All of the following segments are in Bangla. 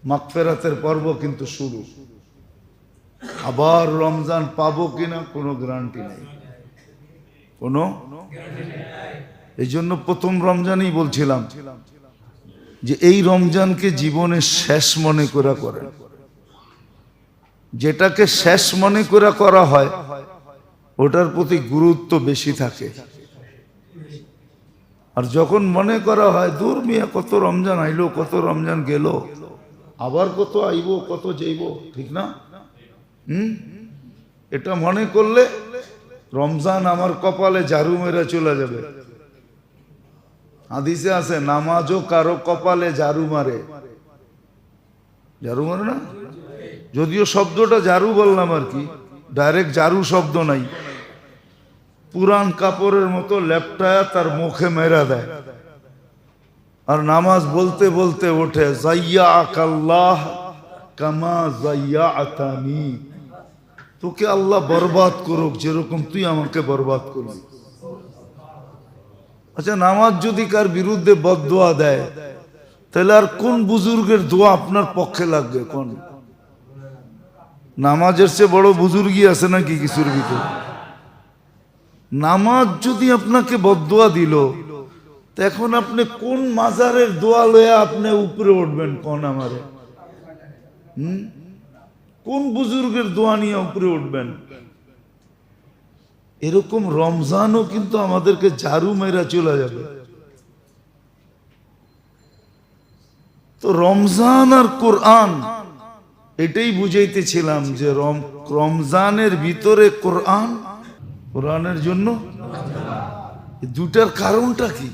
মাগফিরাতের পর্ব কিন্তু শুরু। আবার রমজান পাবো কিনা কোনো গ্যারান্টি নেই, কোনো। এই জন্য প্রথম রমজানেই বলছিলাম যে এই রমজানকে জীবনের শেষ মনে করে করেন। যেটাকে শেষ মনে করে করা হয় ওটার প্রতি গুরুত্ব বেশি থাকে। আর যখন মনে করা হয় দূর মিয়া, কত রমজান আইলো, কত রমজান গেল, আবার কত আইব, কত যাইব, ঠিক না? এটা মনে করলে রমজান আমার কপালে ঝাড়ু মেরে চলে যাবে। হাদিসে আছে নামাজও কারো কপালে ঝাড়ু মারে। ঝাড়ু মারে না, যদিও শব্দটা ঝাড়ু বললাম আর কি, ডাইরেক্ট ঝাড়ু শব্দ নাই। পুরান কাপড়ের মতো লেপটায়া তার মুখে মেরা দেয় আর নামাজ বলতে বলতে ওঠে জাইয়া আকাল্লাহ কামা জাইয়া আতানি, তোকে আল্লাহ বরবাদ করুক যেরকম তুই আমাকে বরবাদ করলি। আচ্ছা, নামাজ যদি কার বিরুদ্ধে বদদোয়া দেয় তাহলে আর কোন বুজুর্গের দোয়া আপনার পক্ষে লাগবে? কোন নামাজের চেয়ে বড় বুজুর্গই আছে নাকি কিছুর ভিতরে? নামাজ যদি আপনাকে বদদোয়া দিল, এখন আপনি কোন মাজারের দোয়া লয়া আপনি উপরে উঠবেন? কোন আমারে কোন বুজুর্গের দোয়া নিয়ে উপরে উঠবেন? এরকম রমজানও কিন্তু আমাদেরকে ঝাড়ু মেরা চলে যাবে। তো রমজান আর কোরআন, এটাই বুঝাইতেছিলাম যে রমজানের ভিতরে কোরআন, কোরআনের জন্য দুটার কারণটা কি?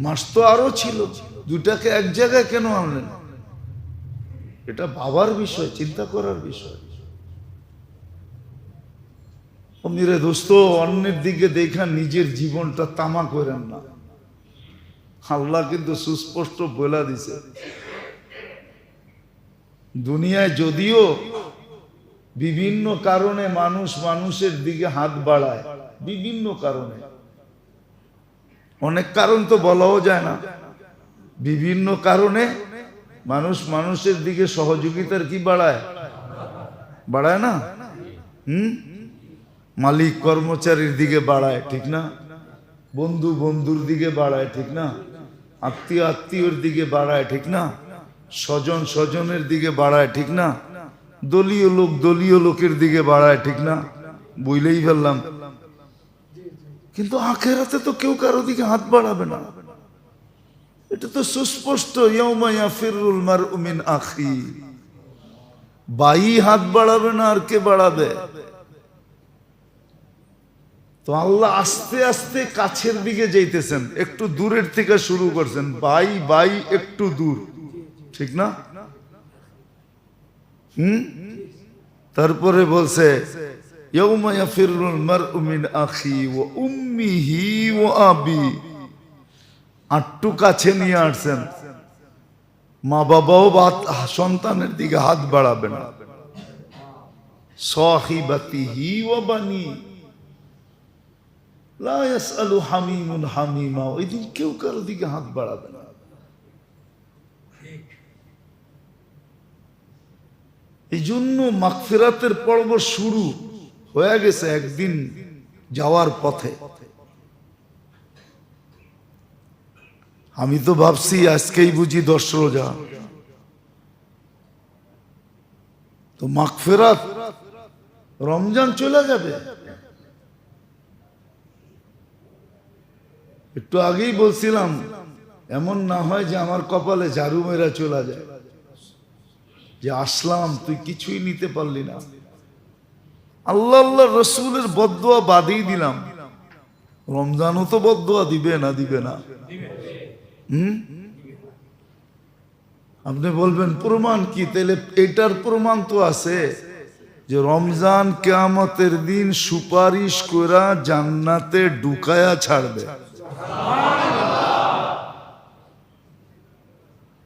মাস তো আরো ছিল, দুটাকে এক জায়গায় কেন আনলেন? এটা ভাবার বিষয়, চিন্তা করার বিষয়। মেরে দোস্ত, অন্যের দিকে দেখা নিজের জীবনটা তামা করেন না। আল্লাহ কিন্তু সুস্পষ্ট বলে দিছে, দুনিয়ায় যদিও বিভিন্ন কারণে মানুষ মানুষের দিকে হাত বাড়ায়, বিভিন্ন কারণে, অনেক কারণ তো বলাও যায় না, বিভিন্ন কারণে মানুষ মানুষের দিকে সহযোগিতার কি বাড়ায়? বাড়ায় না? মালিক কর্মচারীর দিকে বাড়ায়, ঠিক না? বন্ধু বন্ধুর দিকে বাড়ায়, ঠিক না? আত্মীয় আত্মীয়র দিকে বাড়ায়, ঠিক না? স্বজন স্বজনের দিকে বাড়ায়, ঠিক না? দলীয় লোক দলীয় লোকের দিকে বাড়ায়, ঠিক না? বুঝলেই ফেললাম। কিন্তু আখিরাতে তো কেউ কারো দিকে হাত বাড়াবে না, এটা তো সুস্পষ্ট। ইয়াউমা ইয়াফিরুল মারউ মিন আখি, ভাই হাত বাড়াবে না আর কে বাড়াবে? তো আল্লাহ আস্তে আস্তে কাছের দিকে যাইতেছেন, একটু দূরের থেকে শুরু করছেন, ভাই ভাই একটু দূর, ঠিক না? তারপরে বলছে ইয়াউমা ইয়াফিরুল মারউ মিন আখি ওয়া উম্মিহি ওয়া আবি, আটটু কাছে নিয়ে আসছেন। মা বাবাও সন্তানের দিকে হাত বাড়াবে না। সাহিবাতিহি ওয়া বানি লা ইয়াসআলু হামিমুন হামিমা, ওই দিন কেউ কারো দিকে হাত বাড়াবে না। এই জন্য মাগফিরাতের পর্ব শুরু হয়ে গেছে একদিন যাওয়ার পথে। আমি তো ভাবছি আজকেই বুঝি 10 রোজা, তো মাগফিরাত রমজান চলে যাবে। একটু আগেই বলছিলাম এমন না হয় যে আমার কপালে ঝাড়ু মেরা চলে যায়, যে আসলাম তুই কিছুই নিতে পারলি না। আল্লাহ আল্লাহ রসুলের বদদোয়া বাদেই দিলাম, রমজানও তো বদদোয়া দিবে না? দিবে না? আপনি বলবেন প্রমাণ কি? তাহলে এটার প্রমাণ তো আছে যে রমজান কিয়ামতের দিন সুপারিশ কইরা জান্নাতে ঢুকায়া ছাড়বে।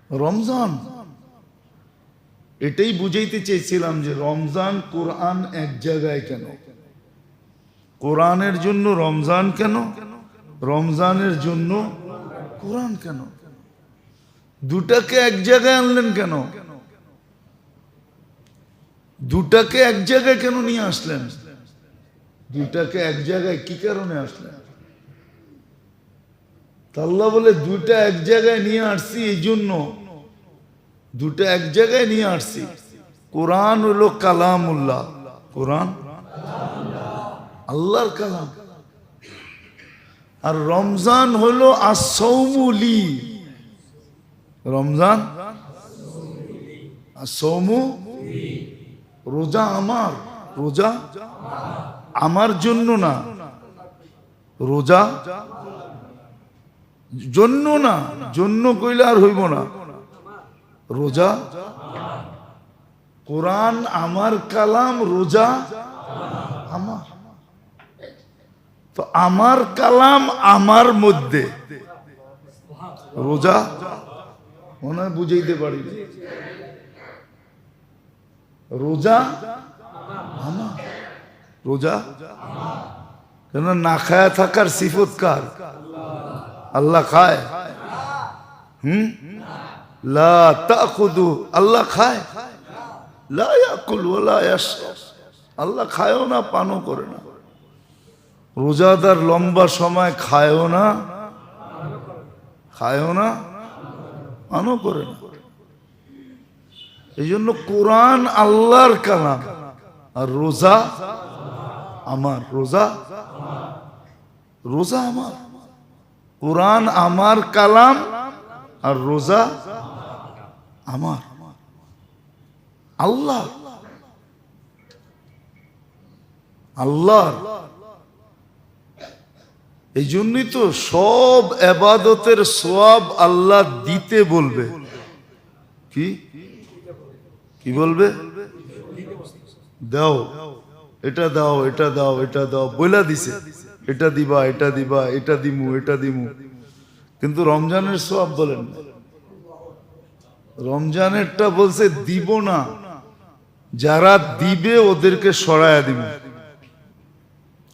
রমজান, এটাই বুঝাইতে চেয়েছিলাম যে রমজান কোরআন এক জায়গায় কেন, কোরআনের জন্য রমজান কেন, রমজানের জন্য কোরআন কেন। দুটাকে এক জায়গায় আনলেন কেন? দুটাকে এক জায়গায় কেন নিয়ে আসলেন? দুটাকে এক জায়গায় কি কারণে আসলেন? আল্লাহ বলে দুটা এক জায়গায় নিয়ে আসছি এই জন্য, দুটা এক জায়গায় নিয়ে আসছি। কোরআন হলো কালামুল্লাহ, কোরআন আল্লাহর কালাম, আর রমজান হলো আসৌমুলি, রমজান আসৌমু, রোজা আমার, রোজা আমার জন্য না, রোজা জন্য না, জন্য কইলে আর হইব না, রোজা কোরআন আমার কালাম, রোজা আমার। তো আমার কালাম আমার মধ্যে, রোজা মনে হয় বুঝাইতে পারি, রোজা আমার, রোজা কেন না খায়া থাকার সিফত কার? আল্লাহ খায়। লা তাখুদু, আল্লাহ খায়, লা ইয়াকুল ওয়ালা ইয়াশরাব, আল্লাহ খায়ও না পানও করে না। রোজাদার লম্বা সময় খায়ও না, খায়ও না, পানও করে না। এই জন্য কোরআন আল্লাহর কালাম আর রোজা আমার, রোজা, রোজা আমার। কোরআন আমার কালাম আর রোজা আমার, আল্লাহ আল্লাহর। এই জন্যই তো সব ইবাদতের সওয়াব আল্লাহ দিতে বলবে। কি কি বলবে? দাও, এটা দাও, এটা দাও, এটা দাও বইলা দিছে, এটা দিবা, এটা দিবা, এটা দিমু, এটা দিমু। কিন্তু রমজানের সওয়াব বলেন না। রমজানেরটা বলছে দিব না, যারা দিবে ওদেরকে সরায়া দিব,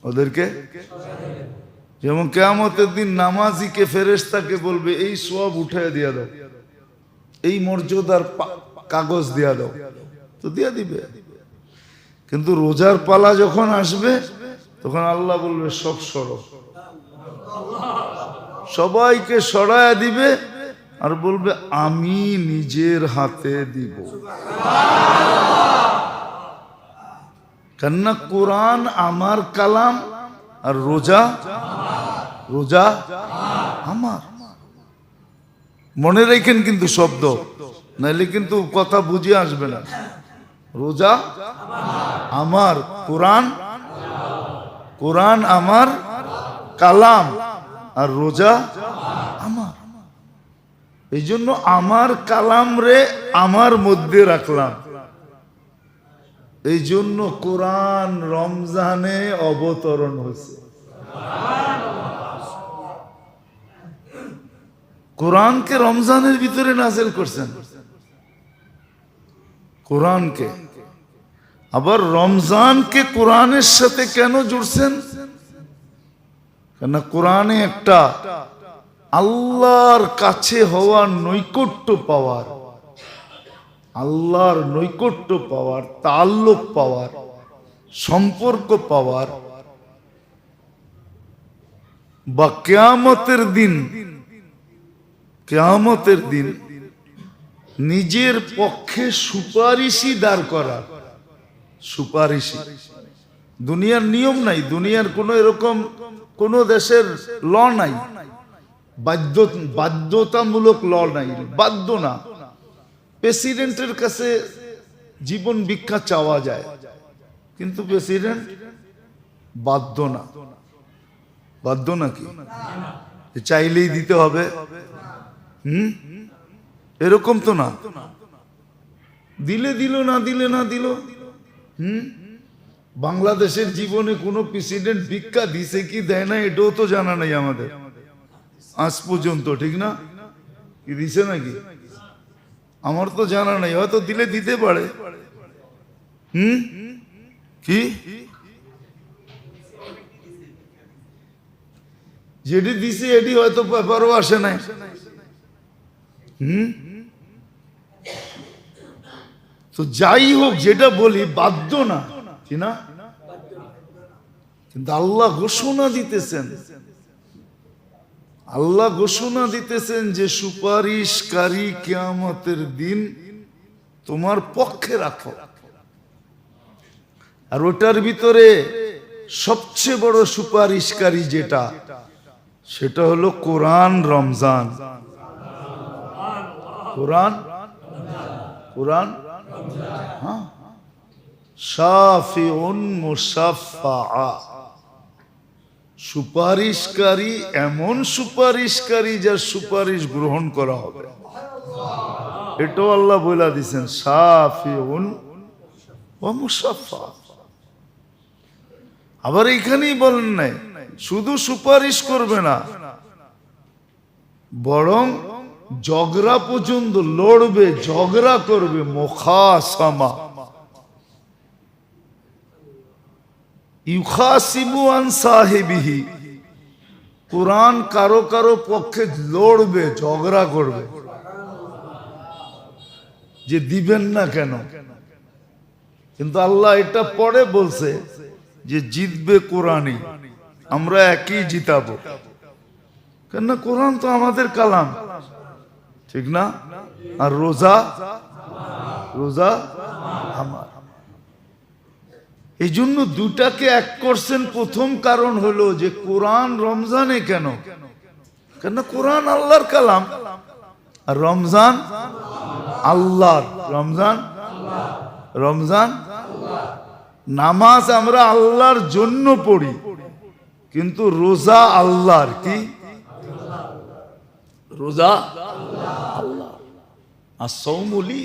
ওদেরকে। যেমন কিয়ামতের দিন নামাজিকে ফেরেশতাকে বলবে এই সওয়াব উঠায় দিয়া দাও, এই মর্যাদার কাগজ দিয়া দাও, তো দিয়া দিবে। কিন্তু রোজার পালা যখন আসবে তখন আল্লাহ বলবে সব সরো, সবাইকে সরায়া দিবে আর বলবে আমি নিজের হাতে দিব। কেননা কোরআন আমার কালাম আর রোজা, রোজা আমার। মনে রাখেন কিন্তু শব্দ, নাইলে কিন্তু কথা বুঝে আসবে না। রোজা আমার, কোরআন, কোরআন আমার কালাম আর রোজা আমার। এই জন্য আমার কালাম রে আমার মধ্যে রাখলাম। এই জন্য কোরআন রমজানে অবতরণ হয়েছে। কোরআনকে রমজানের ভিতরে নাযিল করছেন, কোরআনকে। আবার রমজানকে কোরআনের সাথে কেন জুড়ছেন? কেন কোরআনে একটা আল্লাহর কাছে হওয়ার নৈকট্য পাওয়ার, আল্লাহর নৈকট্য পাওয়ার, তাআল্লুক পাওয়ার, সম্পর্ক পাওয়ার, বা কিয়ামতের দিন, কিয়ামতের দিন নিজের পক্ষে সুপারিশি দাঁড় করা। সুপারিশি দুনিয়ার নিয়ম নাই, দুনিয়ার কোন এরকম কোন দেশের ল নাই, বাধ্যতামূলক ল নাই, বাধ্য না। প্রেসিডেন্টের কাছে জীবন ভিক্ষা চাওয়া যায়, কিন্তু প্রেসিডেন্ট বাধ্য না। বাধ্য নাকি? চাইলেই দিতে হবে এরকম তো না। দিলে দিল, না দিলে না দিল। বাংলাদেশের জীবনে কোনো প্রেসিডেন্ট ভিক্ষা দিছে কি দেয় না এটাও তো জানা নাই আমাদের আজ পর্যন্ত, ঠিক না? কি দিছে নাকি আমার তো জানা নাই, হয়তো দিলে দিতে পারে। কি যেটি দিছে এটি হয়তো পেপারও আসে নাই, তো যাই হোক, যেটা বলি বাধ্য না, কি না? কিন্তু আল্লাহ ঘোষণা দিতেছেন, আল্লাহ ঘোষণা দিতেছেন যে সুপারিশকারী কিয়ামতের দিন তোমার পক্ষে রাখো। আর ওটার ভিতরে সবচেয়ে বড় সুপারিশকারী যেটা, সেটা হলো কোরআন, রমজান। কোরআন, কোরআন, হ্যাঁ, শাফিউন মুশাফফা, সুপারিশকারী, এমন সুপারিশকারী যার সুপারিশ গ্রহণ করা হবে। এটাও আল্লাহ বলে দিয়েছেন, শাফিউন ওয়া মুশাফফা। আবার এইখানেই বলেন নাই শুধু সুপারিশ করবে না, বরং ঝগড়া পর্যন্ত লড়বে, ঝগড়া করবে, মুখাসামা, ইউখাসিমু আন সাহিবিহি। কোরআন কারো কারো পক্ষে লড়বে, ঝগড়া করবে যে দিবেন না কেন। কিন্তু আল্লাহ এটা পরে বলছে যে জিতবে কোরআনই, আমরা একই জিতাবো, কেননা কোরআন তো আমাদের কালাম, ঠিক না? আর রোজা, রোজা আমার। এই জন্য দুটাকে এক করছেন। প্রথম কারণ হলো যে কোরআন রমজানে কেন? কেন? কোরআন আল্লাহর কালাম, আর রমজান আল্লাহর। রমজান, রমজান নামাজ আমরা আল্লাহর জন্য পড়ি, কিন্তু রোজা আল্লাহর। কি? রোজা আল্লাহ। আর সৌমুলি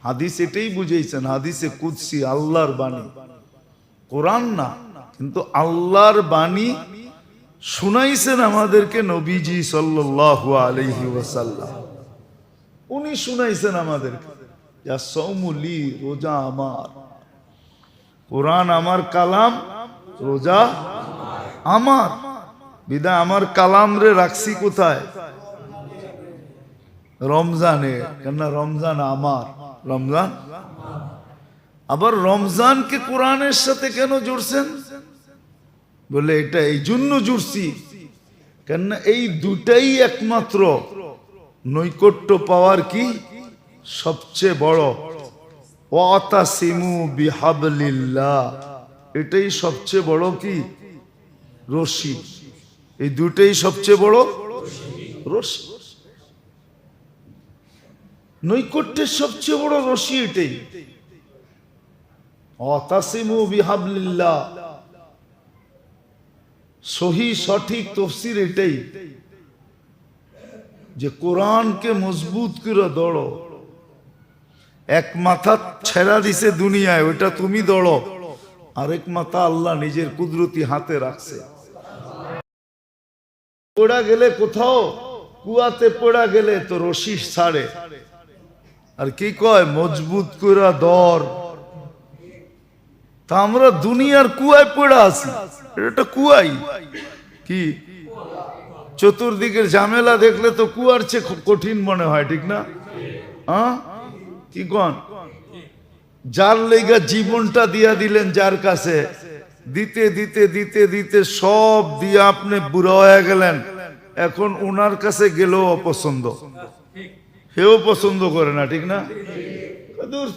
হাদিস এটাই বুঝেছেন, হাদিসে কুদসি, আল্লাহর বাণী, কোরআন না, কিন্তু আল্লাহর বাণী শুনাইছেন আমাদেরকে নবীজি সাল্লাল্লাহু আলাইহি ওয়াসাল্লাম। উনি শুনাইছেন আমাদেরকে, যা সৌমুলি, রোজা আমার। কোরআন আমার কালাম, রোজা আমার। বিদা আমার কালাম রে রাখছি কোথায়? রমজানে, কেননা রমজান আমার, রমজান। আবার রমজানকে কোরআনের সাথে কেন জুড়ছেন? বলে এটা এই জন্য জুড়ছি, কেননা এই দুটাই একমাত্র নৈকট্য পাওয়ার কি সবচেয়ে বড়। ওয়াতাসিমু বিহাবলিল্লাহ, এটাই সবচেয়ে বড় কি রশি। এই দুটাই সবচেয়ে বড় রশি, নৈকট্যের সবচেয়ে বড় রশি এটাই। ওয়াতাসিমু বিহাবলিল্লাহ, সহি সঠিক তাফসীর এটাই যে কোরআনকে মজবুত করে দৌড়ো। এক মাথা ছেড়া দিছে দুনিয়ায়, ওটা তুমি দৌড়ো, আরেক মাথা আল্লাহ নিজের কুদরতি হাতে রাখছে। পড়া গেলে কোথাও, কুয়াতে পড়া গেলে তো রশি ছাড়ে, আর কি কয় মজবুত করে দর। তা আমরা দুনিয়ার কুয়ায় পড়া আছি, এটা কুয়াই কি। চতুর্দিকের ঝামেলা দেখলে তো কুয়ার চেয়ে কঠিন মনে হয়, ঠিক না? হ্যাঁ, কি কন? যার লেগা জীবনটা দিয়া দিলেন, যার কাছে দিতে দিতে দিতে দিতে সব দিয়ে আপনি বুড়া হয়ে গেলেন, এখন ওনার কাছে গেলেও অপছন্দ, হেও পছন্দ করে না, ঠিক না?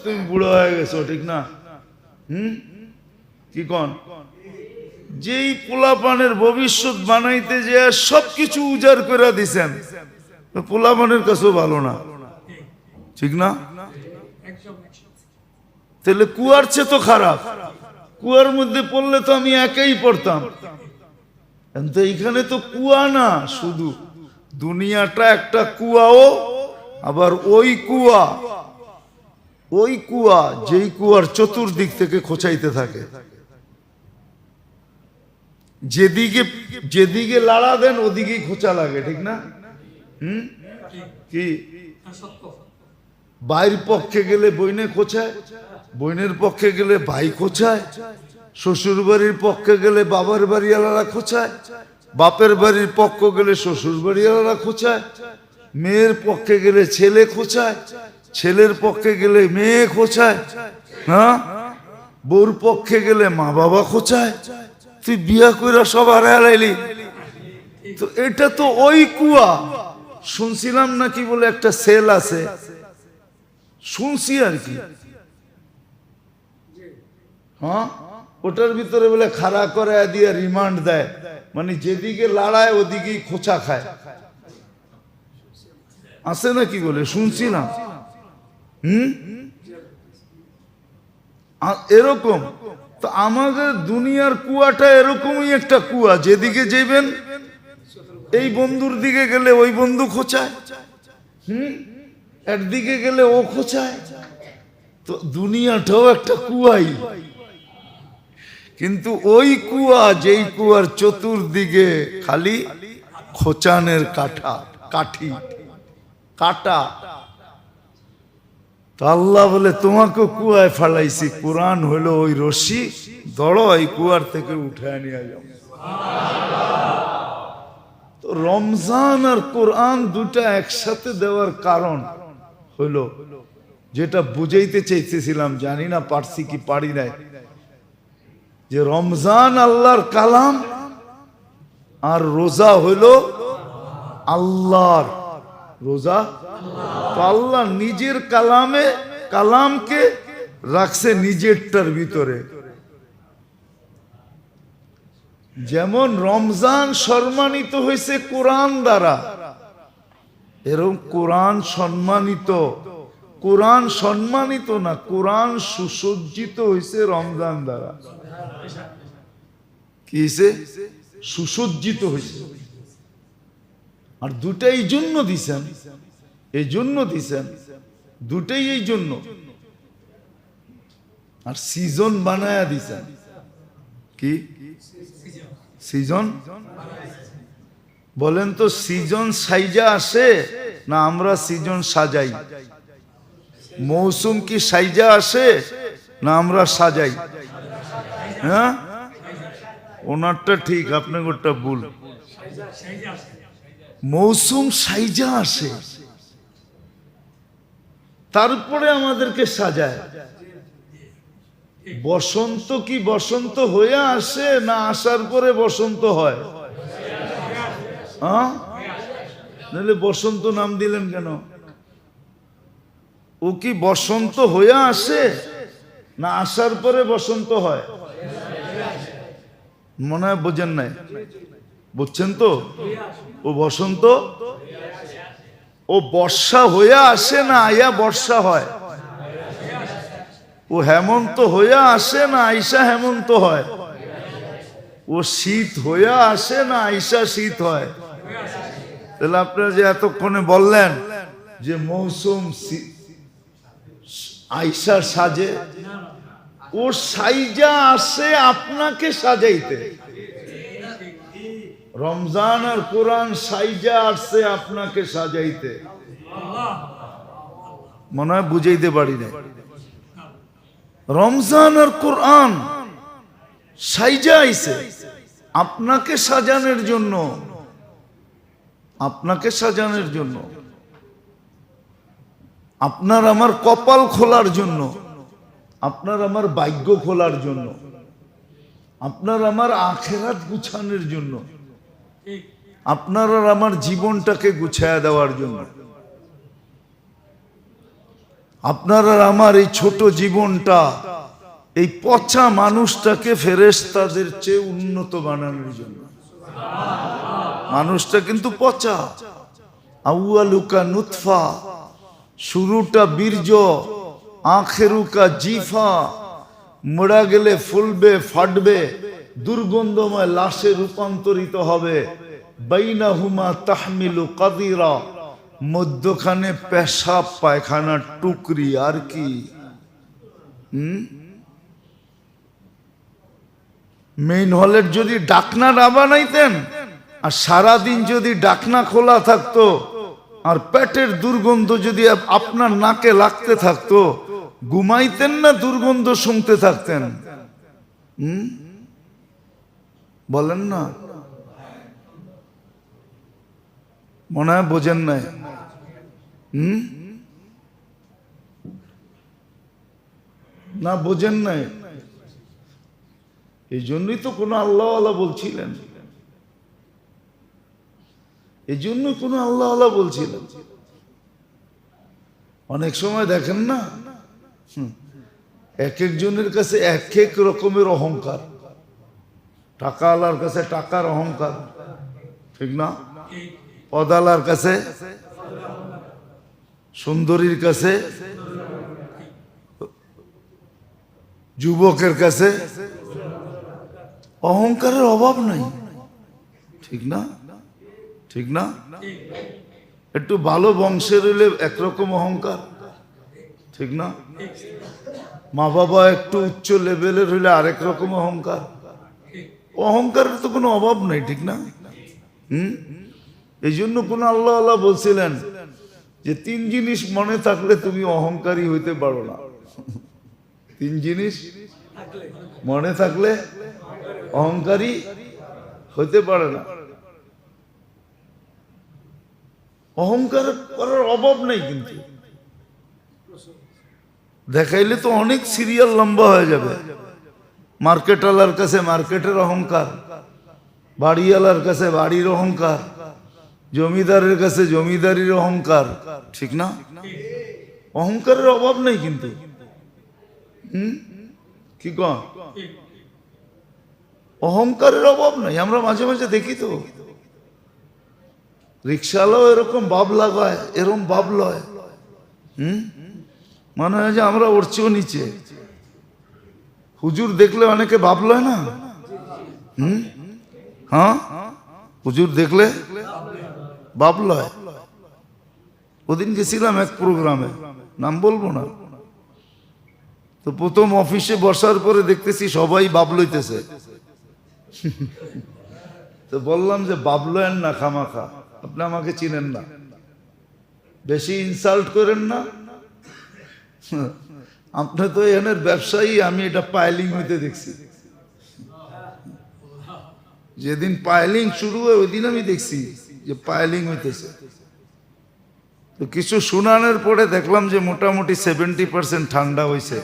তুমি বুড়া হয়ে গেছো, ঠিক না? কি কন? যেই পোলাপানের ভবিষ্যৎ বানাইতে যে সবকিছু উজাড় করে দিছেন, পোলাপানের কাছেও ভালো না, ঠিক না? তাহলে কুয়ার চেয়ে তো খারাপ। কুয়ার মধ্যে পড়লে তো আমি একাই পড়তাম, কিন্তু এইখানে তো কুয়া না, শুধু দুনিয়াটা একটা কুয়াও। আবার ওই কুয়া, ওই কুয়া যেই কুয়ার চতুর্দিক থেকে খোঁচাইতে থাকে, যেদিকে যেদিকে লাড়া দেন ওদিকেই খোঁচা লাগে, ঠিক না? কি ভাইয়ের পক্ষে গেলে বইনে খোঁচায়, বইনের পক্ষে গেলে ভাই খোঁচায়, শ্বশুর বাড়ির পক্ষে গেলে বাবার বাড়িওয়ালারা খোঁচায়, বাপের বাড়ির পক্ষ গেলে শ্বশুর বাড়িওয়ালারা খোঁচায়। মেয়ের পক্ষে গেলে ছেলে খোঁচায়, ছেলের পক্ষে গেলে মেয়ে খোঁচায়, হ্যাঁ, বউর পক্ষে গেলে মা বাবা খোঁচায়। তুই বিয়া কইরা সব হারাইলি। তো এটা তো ওই কুয়া। শুনছিলাম নাকি বলে একটা সেল আছে, শুনছি আর কি, হ্যাঁ, ওটার ভিতরে বলে খাড়া করে দিয়ে রিমান্ড দেয়, মানে যেদিকে লড়ায় ওদিকেই খোঁচা খায়, আছে নাকি বলে শুনছিলাম। এরকম তো আমাদের দুনিয়ার কুয়াটা এরকমই একটা কুয়া, যেদিকে যাবেন এই বন্ধুর দিকে গেলে ওই বন্ধু খোঁচায়, একদিকে গেলে ও খোঁচায়। তো দুনিয়াটাও একটা কুয়াই, কিন্তু ওই কুয়া যেই কুয়ার চতুর্দিকে খালি খোঁচানের কাঠি কাটা। তো আল্লাহ বলে তোমাকে কুয়ায় ফালাইছি, কোরআন হলো ওই রশি, ধরো এই কুয়ার থেকে উঠে নিয়ে যাও। তো রমজান আর কোরআন দুটা একসাথে দেওয়ার কারণ হলো, যেটা বুঝাইতে চাইতেছিলাম, জানি না পারছি কি পারি নাই, যে রমজান আল্লাহর কালাম আর রোজা হইল আল্লাহর রোজা। তো আল্লাহ নিজের কালামকে রাখছে নিজেরটার ভিতরে। যেমন রমজান সম্মানিত হয়েছে কোরআন দ্বারা, এরকম কোরআন সম্মানিত না, কোরআন সুসজ্জিত হয়েছে রমজান দ্বারা। কি হয়েছে? সুসজ্জিত হয়েছে। আর দুটাই এই জন্য দিছেন, দুটাই এই জন্য। আর সিজন বানায়া দিছেন। কি সিজন বলেন তো? সিজন সাইজা আসে না আমরা সিজন সাজাই? মৌসুম কি সাইজা আসে না আমরা সাজাই? হ্যাঁ, ওনারটা ঠিক, আপনার ওটা ভুল। মৌসুম সাইজা আসে, তারপরে আমাদেরকে সাজায়। বসন্ত কি বসন্ত হয়ে আসে না আসার পরে বসন্ত হয়? হ্যাঁ, নাহলে বসন্ত নাম দিলেন কেন? ও কি বসন্ত হয়ে আসে না আসার পরে বসন্ত হয়? মনে হয় বোঝেন নাই, বুঝছেন তো? ও বসন্ত, ও বর্ষা হয়ে আসে না আইয়া বর্ষা হয়? ও হেমন্ত হয়ে আসে না আইসা হেমন্ত হয়? ও শীত হয়ে আসে না আইসা শীত হয়? তাহলে আপনারা যে এতক্ষণে বললেন যে মৌসুম আইসা সাজে, ও সাইজা আসে আপনাকে সাজাইতে। রমজান আর কোরআন সাইজা আসছে আপনাকে সাজাইতে। মনে হয় বুঝাইতে পারি না। রমজান আর কোরআন সাইজা আইছে আপনাকে সাজানোর জন্য, আপনাকে সাজানোর জন্য, আপনার আমার কপাল খোলার জন্য, আপনার আমার ভাগ্য খোলার জন্য, আপনার আমার আখেরাত গুছানোর জন্য, আপনার আর আমার জীবনটাকে গুছায়া দেওয়ার জন্য, আপনার আর আমার এই ছোট জীবনটা, এই পচা মানুষটাকে ফেরেশতাদের চেয়ে উন্নত বানানোর জন্য। মানুষটা কিন্তু পচা, আউয়ালুকা নুতফা, শুরুটা বীর্য, আখেরুকা জিফা, মরা গেলে ফুলবে ফাটবে, দুর্গন্ধময় লাশে রূপান্তরিত হবে। বাইনাহুমা তাহমিলু কাদিরা, মধ্যখানে পেশাব পায়খানার টুকরি, আর কি? মেইন হলের যদি ডাকনা না বানাইতেন আর সারাদিন যদি ডাকনা খোলা থাকতো আর পেটের দুর্গন্ধ যদি আপনার নাকে লাগতে থাকতো, ঘুমাইতেন না দুর্গন্ধ শুনতে থাকতেন? বলেন না, মনে হয় বোঝেন নাই। হুম, না বোঝেন নাই? এই জন্যই তো কোনো আল্লাহওয়ালা বলছিলেন, এই জন্য কোনো আল্লাহওয়ালা বলছিলেন। অনেক সময় দেখেন না, এক একজনের কাছে এক এক রকমের অহংকার। টাকাওয়ালার কাছে টাকার অহংকার, ঠিক না? পদালার কাছে, সুন্দরীর কাছে, যুবকের কাছে অহংকারের অভাব নাই, ঠিক না? ঠিক না? একটু ভালো বংশের হইলে একরকম অহংকার, ঠিক না? মা বাবা একটু উচ্চ লেভেলের হইলে আরেক রকম অহংকার। অহংকারের তো কোনো অভাব নাই, ঠিক না? এই জন্য কোন আল্লাহ আল্লাহ বলছিলেন যে তিন জিনিস মনে থাকলে তুমি অহংকারী হইতে পারো না। তিন জিনিস মনে থাকলে অহংকারী হইতে পারে না। অহংকার করার অভাব নেই, কিন্তু দেখাইলে তো অনেক সিরিয়াল লম্বা হয়ে যাবে। মার্কেটওয়ালার কাছে মার্কেটের অহংকার, বাড়িওয়ালার কাছে বাড়ির অহংকার, জমিদারের কাছে জমিদারির অহংকার, ঠিক না? অহংকারের অভাব নেই কিন্তু। কি কন? অহংকারের অভাব নাই। আমরা মাঝে মাঝে দেখি তো রিক্সাওয়ালাও এরকম ভাব লাগায়, এরকম ভাব লয়। মনে হয় যে আমরা ওর চেয়েও নিচে। হুজুর দেখলে অনেকে ভাব লয় না? হ্যাঁ, হুজুর দেখলে ভাব লয়। ওদিন গেছিলাম এক প্রোগ্রামে, নাম বলবো না। তো প্রথম অফিসে বসার পরে দেখতেছি সবাই ভাব লইতেছে। তো বললাম যে ভাব লয়েন না খামাখা, আপনি আমাকে চিনেন না, বেশি ইনসাল্ট করেন না। আপনি তো এখানের ব্যবসায়ী, আমি এটা পাইলিং হইতে দেখছি। যেদিন পাইলিং শুরু হয় ওই দিন আমি দেখছি যে পাইলিং হইতেছে। তো কিছু শুনানোর পরে দেখলাম যে মোটামুটি 70% ঠান্ডা হয়েছে।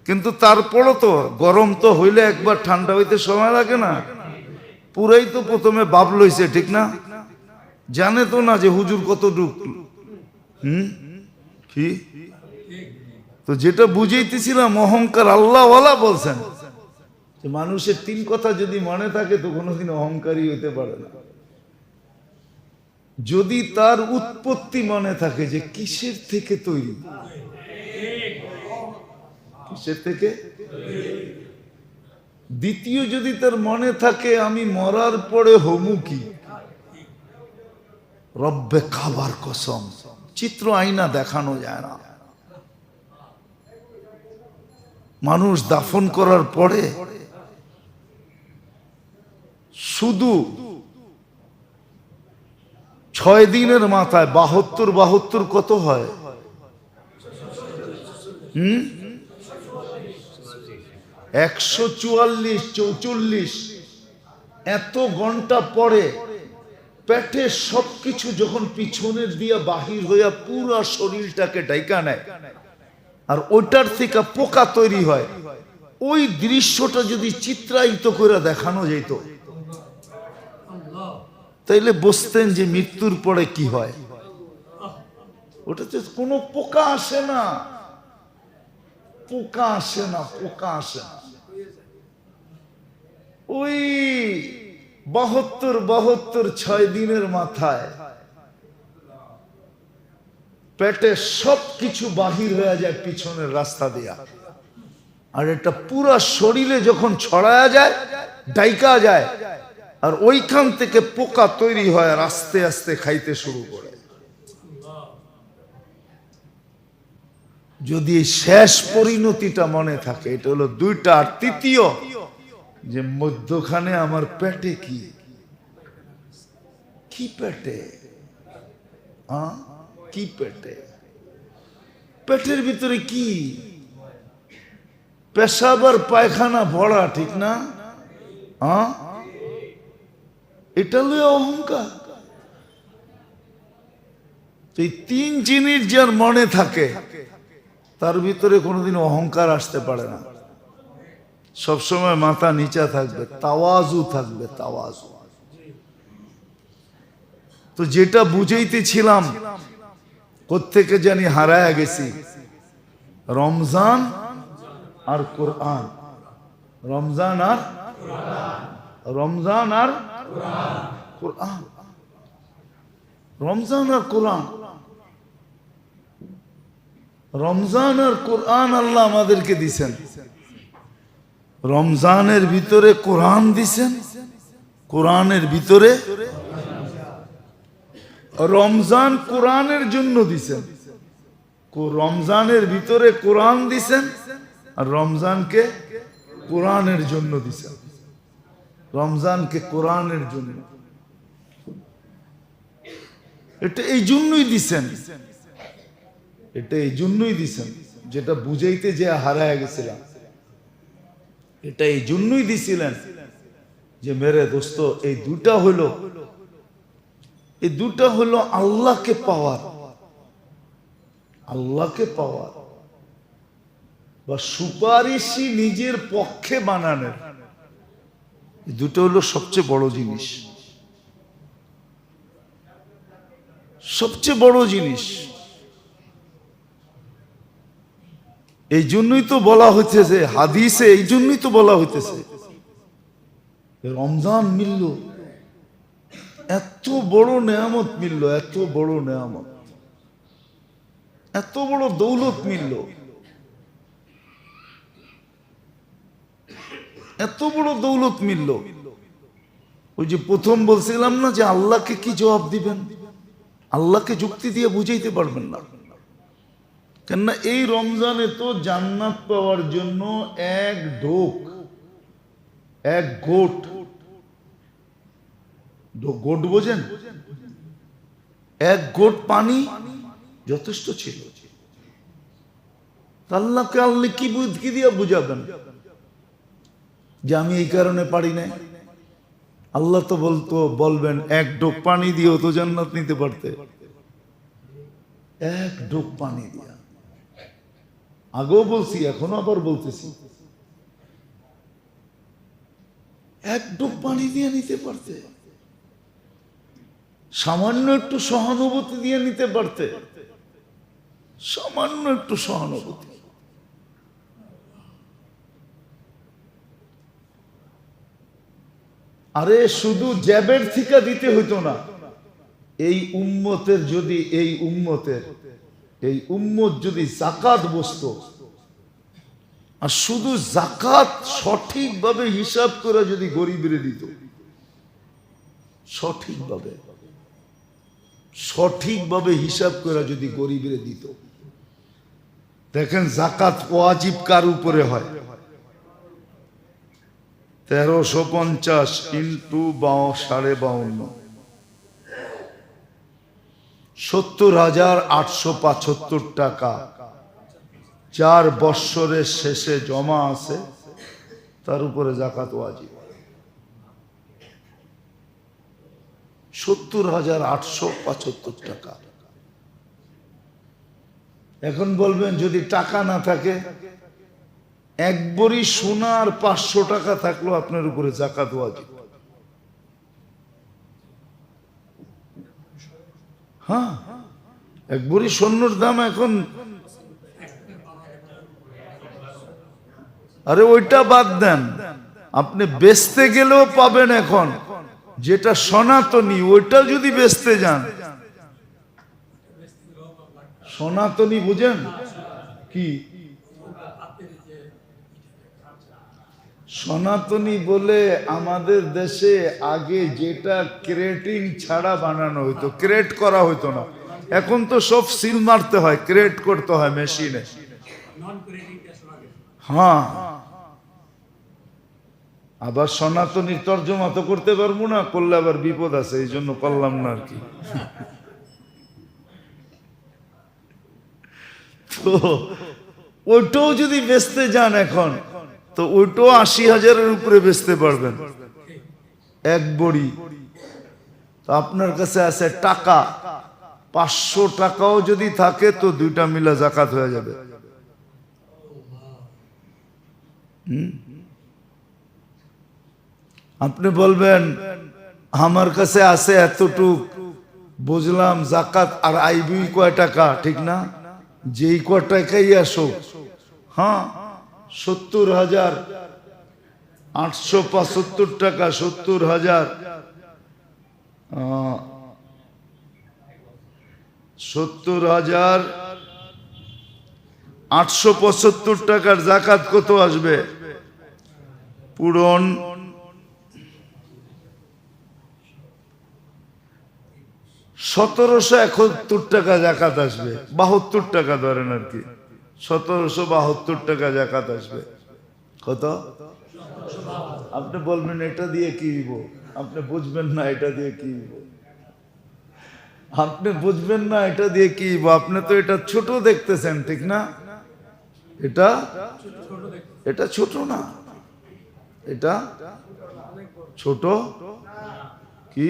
কিন্তু তারপরও তো গরম তো হইলে একবার ঠান্ডা হইতে সময় লাগে না? পুরাই তো প্রথমে ভাব লইছে, ঠিক না? জানে তো না যে হুজুর কতটুক। কি তো যেটা বুঝাইতেছিলাম, অহংকার আল্লাহওয়ালা বলছেন যে মানুষের তিন কথা যদি মনে থাকে তো কোনোদিন অহংকারী হইতে পারে না। যদি তার উৎপত্তি মনে থাকে যে কিসের থেকে তৈরি, কিসের থেকে। দ্বিতীয়, যদি তার মনে থাকে আমি মরার পরে হমু কি, রব্বে খাবার কসম, চিত্র আয়না দেখানো যায় না। মানুষ দাফন করার পরে শুধু 6 দিনের মাথায় 72 কত হয়? 144, 44 এত ঘন্টা পরে পেটে সবকিছু যখন পিছনের দিয়া বাহির হইয়া পুরা শরীরটাকে ঢাইকা নেয়, আর ওইটার থেকে পোকা তৈরি হয়, ওই দৃশ্যটা যদি চিত্রায়িত করে দেখানো যেত তাইলে বুঝতেন যে মৃত্যুর পরে কি হয়। ওটাতে কোনো পোকা আসে না, পোকা আসে না, পোকা আসে না। ওই 72 6 দিনের মাথায় পেটে সবকিছু বাহির হয়ে যায় পিছনের রাস্তা দিয়া, আর এটা পুরা শরীরে যখন ছড়ায়া যায়, ডাইকা যায়, আর ওইখান থেকে পোকা তৈরি হয় আর আস্তে আস্তে খাইতে শুরু করে। যদি শেষ পরিণতিটা মনে থাকে, এটা হলো 2টা। আর তৃতীয়, যে মধ্যখানে আমার পেটে কি, কি পেটে, কি পেটে, পেটের ভিতরে কি, পেশাব আর পায়খানা ভরা, ঠিক না? এটা লয়ে অহংকার। এই তিন জিনিস যার মনে থাকে তার ভিতরে কোনোদিন অহংকার আসতে পারে না, সবসময় মাথা নিচা থাকবে, তাওয়াজু থাকবে, তাওয়াজু। তো যেটা বুঝাইতেছিলাম কোত্থেকে জানি হারায় গেছি, রমজান আর কোরআন, রমজান আর রমজান আর কোরআন, রমজান আর কোরআন, রমজান আর কোরআন আল্লাহ আমাদেরকে দিছেন। রমজানের ভিতরে কোরআন দিছেন, কোরআনের ভিতরে রমজান কোরআনের জন্য দিছেন, রমজানের ভিতরে কোরআন দিছেন আর রমজানকে কোরআনের জন্য দিছেন, রমজানকে কোরআনের জন্য। এটা এই জন্যই দিছেন, এটা এই জন্যই দিছেন, যেটা বুঝাইতে যে হারায় গেছিলাম, এটা এই জন্যই দিছিলেন যে মেরে দোস্ত এই দুটা হলো, এই দুটা হলো আল্লাহকে পাওয়ার, আল্লাহকে পাওয়ার বা সুপারিশই নিজের পক্ষে বানানোর, এই দুটো হলো সবচেয়ে বড় জিনিস, সবচেয়ে বড় জিনিস। এই জন্যই তো বলা হইতেছে হাদিসে, এই জন্যই তো বলা হইতেছে রমজান মিলল, এত বড় নেয়ামত মিলল, এত বড় নেয়ামত, এত বড় দৌলত মিলল, এত বড় দৌলত মিলল। ওই যে প্রথম বলছিলাম না যে আল্লাহকে কি জবাব দিবেন, আল্লাহকে যুক্তি দিয়ে বুঝাইতে পারবেন না। কেননা এই রমজানে তো জান্নাত পাওয়ার জন্য এক ঢোক, এক গোট, গোট বোঝেন, এক গোট পানি যথেষ্ট ছিল। আল্লাহকে আল্লাহ কি দিয়ে বুঝাবেন যে আমি এই কারণে পারি না? আল্লাহ তো বলবেন এক ঢোক পানি দিয়েও তো জান্নাত নিতে পারতে, এক ঢোক পানি দিয়া। আগেও বলছি, এখনো আবার বলতেছি, এক ঢোক পানি দিয়ে নিতে পারতে, সামান্য একটু সহানুভূতি দিয়ে নিতে পারতে, সামান্য একটু সহানুভূতি। আরে শুধু জ্যাবের থিকা দিতে হইতো না, এই উম্মতের যদি এই উম্মত যদি যাকাত বসতো আর শুধু যাকাত সঠিকভাবে হিসাব করে যদি গরিবের দিত, সঠিকভাবে হিসাব করে যদি গরিবের দিত। দেখেন যাকাত ওয়াজিব কার উপরে হয়? 1350 ইন্টু 52.5 70,875 টাকা 4 বৎসরের শেষে জমা আছে, তার উপরে যাকাত ওয়াজিব। 70,875 টাকা। এখন বলবেন যদি টাকা না থাকে, এক বড়ি সোনার 500 টাকা থাকলো আপনার উপরে যাকাত ওয়াজিব। হ্যাঁ, এক বড়ি স্বর্ণের দাম এখন, আরে ওইটা বাদ দেন, আপনি বেচতে গেলেও পাবেন এখন যেটা সনাতনী, ওইটা যদি বেচতে যান, সনাতনী বুঝেন কি? সনাতনী বলে আমাদের দেশে আগে যেটা ক্রেটিং ছাড়া বানানো হইতো, ক্রেট করা হইতো না, এখন তো সব সিল মারতে হয়, ক্রেট করতে হয় মেশিনে। হ্যাঁ, আবার সনাতনীর তর্জমা তো করতে পারবো না, করলে আবার বিপদ আছে, এই জন্য করলাম না আর কি। তো ওইটাও যদি বেচতে যান এখন, তো ওইটাও 80,000-এর উপরে বেচতে পারবেন এক বড়ি। তো আপনার কাছে আছে টাকা, 500 টাকাও যদি থাকে তো দুইটা মিলা জাকাত হয়ে যাবে। আপনি বলবেন আমার কাছে আছে এতটুক, বুঝলাম জাকাত আর আইবি কয় টাকা, ঠিক না? যেই কয় টাকাই আসো, হ্যাঁ 70,875 টাকা, 70,875 টাকার জাকাত কত আসবে? পূরণ 1771 টাকা জাকাত আসবে, 72 টাকা ধরেন আর কি, 1772 টাকা জাকাত আসবে। কত? আপনি বলবেন এটা দিয়ে কি দিব, আপনি বুঝবেন না এটা দিয়ে কি দিব, আপনি বুঝবেন না এটা দিয়ে কি দিব, আপনি তো এটা ছোট দেখতেছেন, ঠিক না? এটা ছোট না, এটা ছোট কি?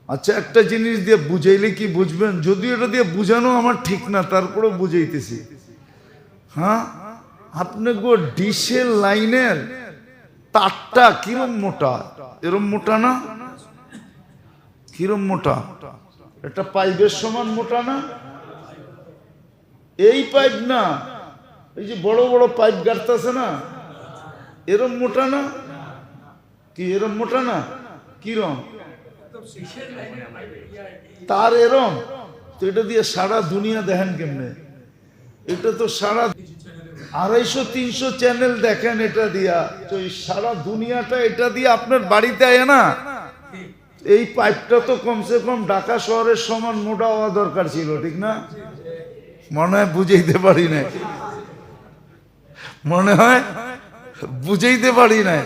আচ্ছা, একটা জিনিস দিয়ে বুঝাইলে কি বুঝবেন? যদিও এটা দিয়ে বুঝানো আমার ঠিক না, তারপরে বুঝাইতেছি। হ্যাঁ, আপনি গো ডিশের লাইনের তারটা কিরম মোটা, এরম মোটা না? কিরম মোটা? এটা পাইপের সমান মোটা না? এই পাইপ না, এই যে বড় বড় পাইপ গাড়তেছে না, এরম মোটা না? কি এরম মোটা না? কিরম তার এরম? তো এটা দিয়ে সারা দুনিয়া দেখেন কেমনে? এটা তো সারা 250-300 চ্যানেল দেখেন এটা দিয়া, তো এই সারা দুনিয়াটা এটা দিয়ে আপনার বাড়িতে আয় না। এই পাইপটা তো কমসে কম ঢাকা শহরের সমান মোটা হওয়া দরকার ছিল, ঠিক না? মনে হয় বুঝাইতে পারি না, মনে হয় বুঝাইতে পারি না।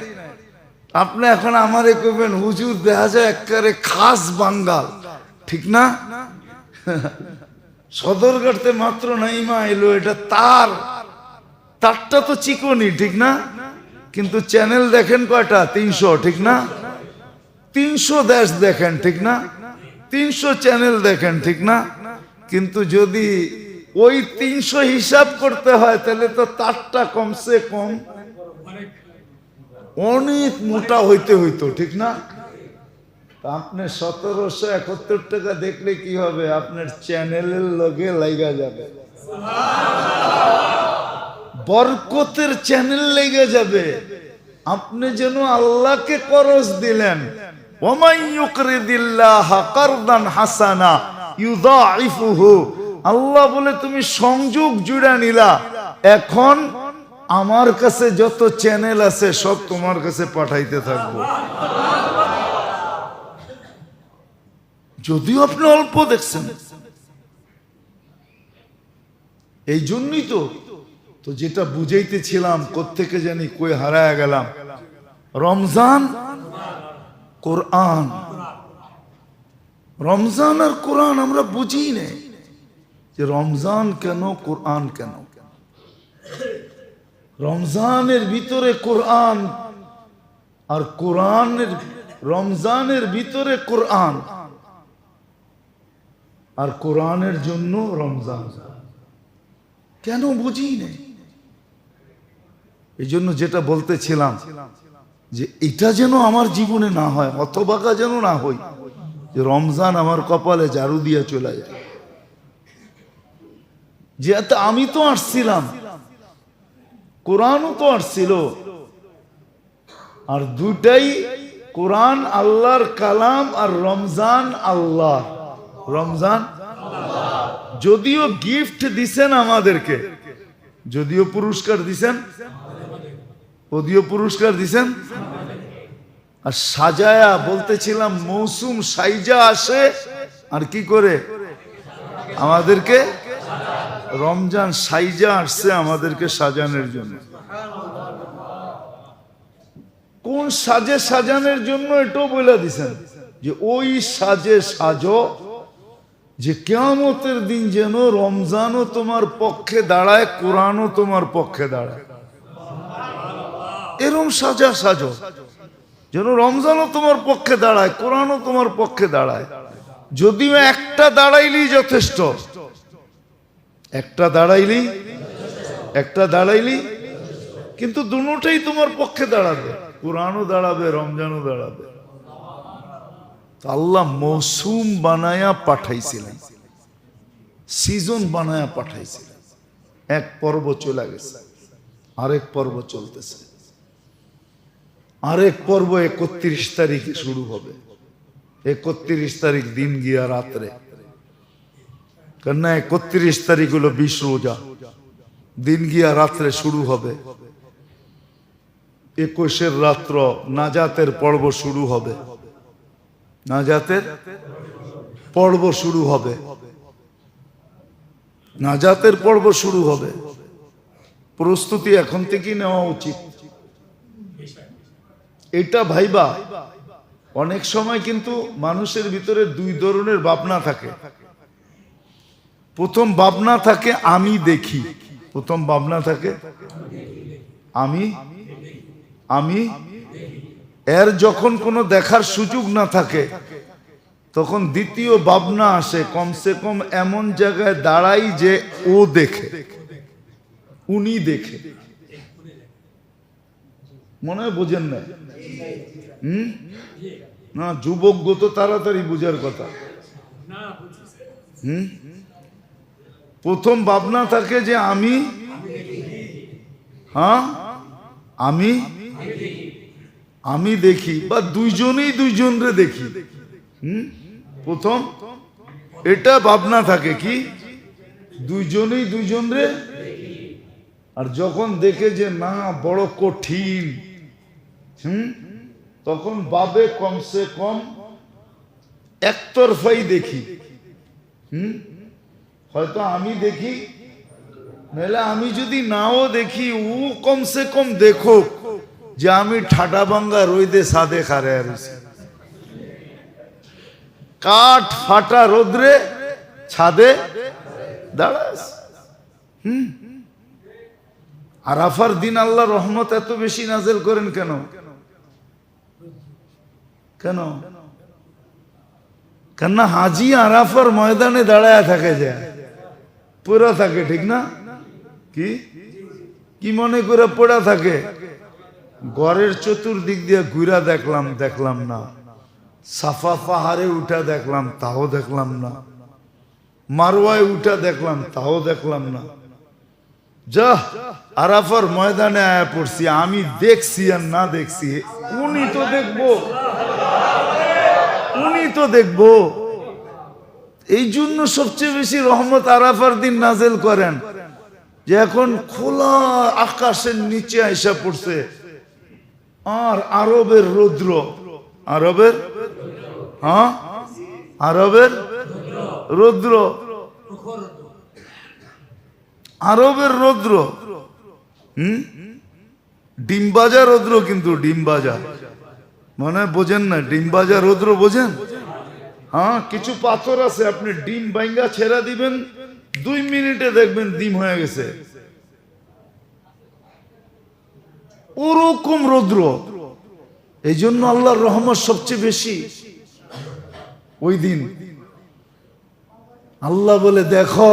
আপনি এখন আমারে কইবেন হুজুর দেখা যায় একেবারে খাস বাঙ্গাল, ঠিক না? সদরঘাটতে মাত্র নাইমা এলো, এটা তারটা তো চিকনি, ঠিক না? কিন্তু চ্যানেল দেখেন কয়টা? 300, ঠিক না? 300 দেশ দেখেন, ঠিক না? 300 চ্যানেল দেখেন, ঠিক না? কিন্তু যদি ওই 300 হিসাব করতে হয় তাহলে তো তারটা কমসে কম অনেক মোটা হইতে হইতো, ঠিক না? আপনি 1771 টাকা দেখলে কি হবে? আপনার চ্যানেলের লগে লাগা যাবে, বরকতের চ্যানেল লেগে যাবে। আপনি যেন আল্লাহকে করজ দিলেন, ওয়ামাই ইউকরিদিল্লাহ কারদান হাসানা ইউযাইফুহু। আল্লাহ বলে তুমি সংযোগ জুড়ে নিলা, এখন আমার কাছে যত চ্যানেল আছে সব তোমার কাছে পাঠাইতে থাকবো, যদিও আপনি অল্প দেখছেন। এই জন্যই তো যেটা বুঝাইতেছিলাম, কোত্থেকে জানি কই হারায় গেলাম। রমজান, কোরআন, রমজান আর কোরআন আমরা বুঝি না যে রমজান কেন, কোরআন কেন। রমজানের ভিতরে কোরআন আর কোরআনের, রমজানের ভিতরে কোরআন আর কোরআনের জন্য রমজান, কেন বুঝি না? এই জন্য যেটা বলতেছিলাম যে এটা যেন আমার জীবনে না হয়, হতভাগা যেন না হই যে রমজান আমার কপালে ঝাড়ু দিয়ে চলে যায়। যে আমি তো আসছিলাম, কোরআনও তো আসছিল, আর দুটাই কোরআন আল্লাহর কালাম আর রমজান আল্লাহ। রমজান যদিও গিফট দিছেন আমাদেরকে, যদিও পুরস্কার দিছেন, যদিও পুরস্কার দিছেন, আর সাজায়া বলতেছিলাম মৌসুম সাইজা আসে আর কি করে আমাদেরকে, রমজান সাইজা আসছে আমাদেরকে সাজানোর জন্য। কোন সাজে সাজানোর জন্য এটাও বলে দিছেন যে ওই সাজে সাজো যে কিয়ামতের দিন যেন রমজানও তোমার পক্ষে দাঁড়ায়, কোরআনও তোমার পক্ষে দাঁড়ায়। এরম সাজা সাজো যেন রমজানও তোমার পক্ষে দাঁড়ায়, কোরআনও তোমার পক্ষে দাঁড়ায়। যদিও একটা দাঁড়াইলেই যথেষ্ট, একটা দাঁড়াইলেই, কিন্তু দুটোটাই তোমার পক্ষে দাঁড়াবে, কোরআনও দাঁড়াবে, রমজানও দাঁড়াবে। আল্লাহ মৌসুম বানায়া পাঠাইছিলেন, সিজন বানায়া পাঠাইছিলেন। এক পর্ব চলে গেছে, আরেক পর্ব চলতেছে, আরেক পর্ব 31 তারিখে শুরু হবে। 31 তারিখ দিন গিয়া রাত্রে, কেননা 31 তারিখ হলো 20 রোজা, দিন গিয়া রাত্রে শুরু হবে। 21-এর রাত্র নাজাতের পর্ব শুরু হবে, নাজাতের পর্ব শুরু হবে, নাজাতের পর্ব শুরু হবে। প্রস্তুতি এখন থেকেই নেওয়া উচিত। এটা ভাইবা, অনেক সময় কিন্তু মানুষের ভিতরে দুই ধরনের ভাবনা থাকে। প্রথম ভাবনা থাকে আমি দেখি, প্রথম ভাবনা থাকে আমি এর যখন কোনো দেখার সুযোগ না থাকে, তখন দ্বিতীয় ভাবনা আসে, কমসে কম এমন জায়গায় দাঁড়াই যে ও দেখে, উনি দেখে। মনে হয় বোঝেন না? না, যুবক তো তাড়াতাড়ি বুঝার কথা। প্রথম ভাবনা থাকে যে আমি দেখি, বা দুইজনেই দুইজনরে দেখি। প্রথম এটা ভাবনা থাকে কি দুইজনেই দুইজনরে, আর যখন দেখে যে না বড় কঠিন, তখন ভাবে কমসে কম একতরফাই দেখি। হয়তো আমি দেখি, নাহলে আমি যদি নাও দেখি, ও কমসে কম দেখো যে আমি ঠাডা ভাঙ্গা রইদে সাদে খারে আছি, কাঠ ফাটা রোদ্রে ছাদে দাঁড়াস। আরাফার দিন আল্লাহ রহমত এত বেশি নাজেল করেন কেন? কেন? কেননা হাজি আরাফার ময়দানে দাঁড়ায় থাকে, যায় পড়া থাকে, ঠিক না? কি মনে করে পড়া থাকে? ঘরের চতুর্দিক দিয়ে ঘুরা দেখলাম না, সাফা পাহাড়ে উঠা দেখলাম, তাও দেখলাম না, মারওয়ায় উঠা দেখলাম, তাও দেখলাম না। যা আরাফার ময়দানে আয়া পড়ছি, আমি দেখছি আর না দেখছি, উনি তো দেখবো। এই জন্য সবচেয়ে বেশি রহমত আরাফার দিন নাজেল করেন, যে এখন খোলা আকাশের নিচে আইসা পড়ছে, আর আরবের রৌদ্র, আরবের রৌদ্র, আরবের রৌদ্র, ডিমবাজা রৌদ্র, কিন্তু ডিমবাজা মানে বোঝেন না? ডিমবাজা রৌদ্র বোঝেন? কিছু পাথর আছে, আপনি ডিম ভাঙ্গা ছেড়া দিবেন, 2 মিনিটে দেখবেন ডিম হয়ে গেছে, ওরকম রৌদ্র। এই জন্য আল্লাহর রহমত সবচেয়ে বেশি ওই দিন। আল্লাহ বলে দেখো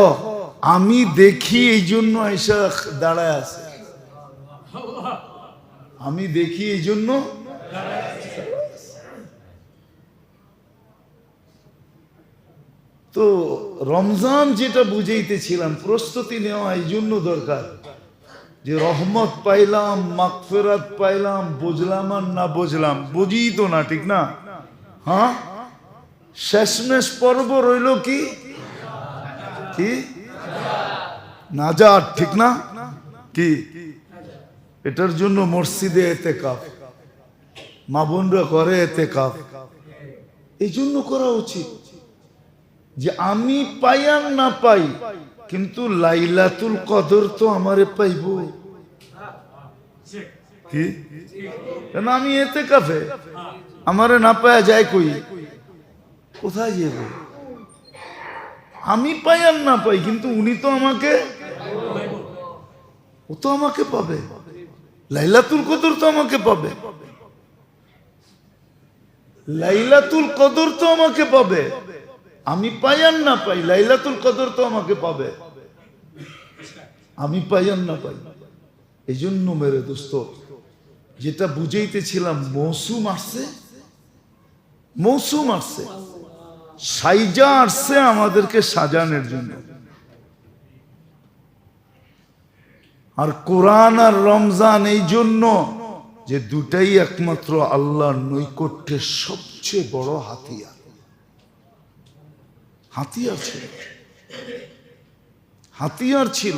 আমি দেখি, এই জন্য আইসা দাঁড়ায় আছে, আমি দেখি এই জন্য। তো রমজান যেটা বুঝাইতেছিলাম, প্রস্তুতি নেওয়া এই জন্য দরকার, যে রহমত পাইলাম, মাগফিরাত পাইলাম, বুঝলাম আর না বুঝলাম, বুঝি তো না, ঠিক না? শেষমেশ পর্ব রইল কি নাজাত, ঠিক না? কি এটার জন্য মসজিদে ইতিকাফ, মা বোনরা করে ইতিকাফ। এই জন্য করা উচিত যে আমি পাই আর না পাই, কিন্তু লাইলাতুল কদর তো আমারে পাইব। কি কেন? আমি ইতিকাফে, আমারে না পাওয়া যায় কই? কোথায় যাব? আমি পাই আর না পাই, কিন্তু উনি তো আমাকে, ও তো আমাকে পাবে, লাইলাতুল কদর তো আমাকে পাবে, লাইলাতুল কদর তো আমাকে পাবে। আমি পাই আর না পাই, লাইলাতুল কদর তো আমাকে পাবে, আমি পাই আর না পাই। এই জন্য মেরে দোস্ত, যেটা বুঝাইতেছিলাম, মৌসুম আসছে, মৌসুম আসছে, সাইজা আসছে আমাদেরকে সাজানোর জন্য। আর কোরআন আর রমজান এই জন্য যে দুটাই একমাত্র আল্লাহর নৈকট্যের সবচেয়ে বড় হাতিয়ার। হাতিয়ার ছিল, হাতিয়ার ছিল,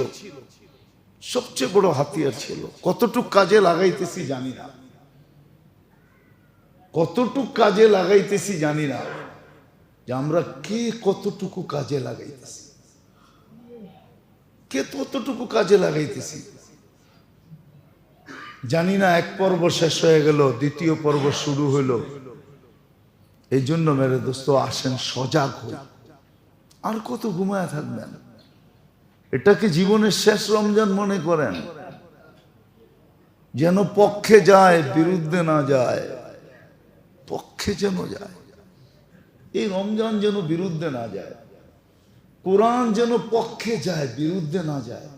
সবচেয়ে বড় হাতিয়ার ছিল। কতটুক কাজে লাগাইতেছি জানি না, কতটুক কাজে লাগাইতেছি জানি না, যে আমরা কে কতটুকু কাজে লাগাইতেছি, কে কতটুকু কাজে লাগাইতেছি জানি না। এক পর্ব শেষ হয়ে গেল, দ্বিতীয় পর্ব শুরু হলো। এই জন্য মেরে দোস্ত আসেন সজাগ হই। আর কত ঘুমায় থাকবেন? এটাকে জীবনের শেষ রমজান মনে করেন, যেন পক্ষে যায় বিরুদ্ধে না যায়, পক্ষে যেন যায়। এই রমজান যেন বিরুদ্ধে না যায়, কোরআন যেন পক্ষে যায় বিরুদ্ধে না যায়।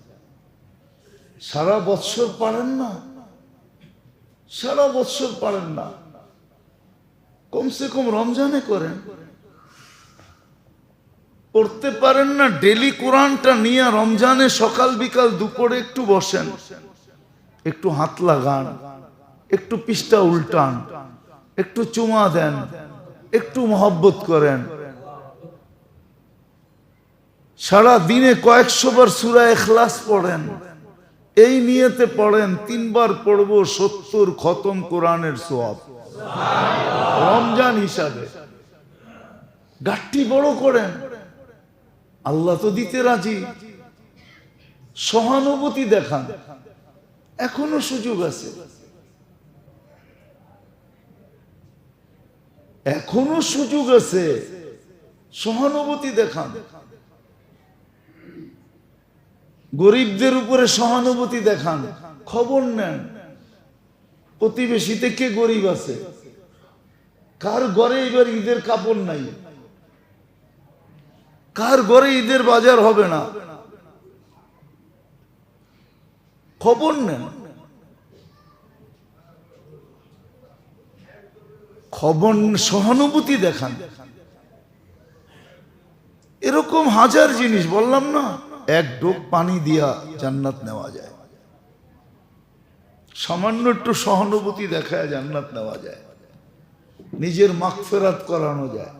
সারা বৎসর পারেন না, সারা বৎসর পারেন না, কমসে কম রমজানে করেন। পড়তে পারেন না, ডেলি কোরআনটা নিয়ে রমজানে সকাল বিকাল দুপুরে একটু বসেন, একটু হাত লাগান, একটু পৃষ্ঠা উল্টান, একটু চুমা দেন, একটু মহব্বত করেন। সারা দিনে কয়েকশো বার সূরা ইখলাস পড়েন, এই নিয়তে পড়েন 3 বার পড়ব 70 খতম কোরআনের সওয়াব রমজান হিসাবে। গাঠটি বড় করেন, আল্লাহ তো দিতে রাজি। সহানুভূতি দেখান, এখনো সুযোগ আছে, এখনো সুযোগ আছে, সহানুভূতি দেখান। গরিবদের উপরে সহানুভূতি দেখান, খবর নেন প্রতিবেশীতে কে গরিব আছে, কার ঘরে এবার ঈদের কাপড় নাই, কার ঘরে ঈদের বাজার হবে না, খবর নেন, খবর, সহানুভূতি দেখান। এরকম হাজার জিনিস বললাম না, এক ডোক পানি দিয়া জান্নাত নেওয়া যায়, সামান্য একটু সহানুভূতি দেখায় জান্নাত নেওয়া যায়, নিজের মাগফিরাত করানো যায়।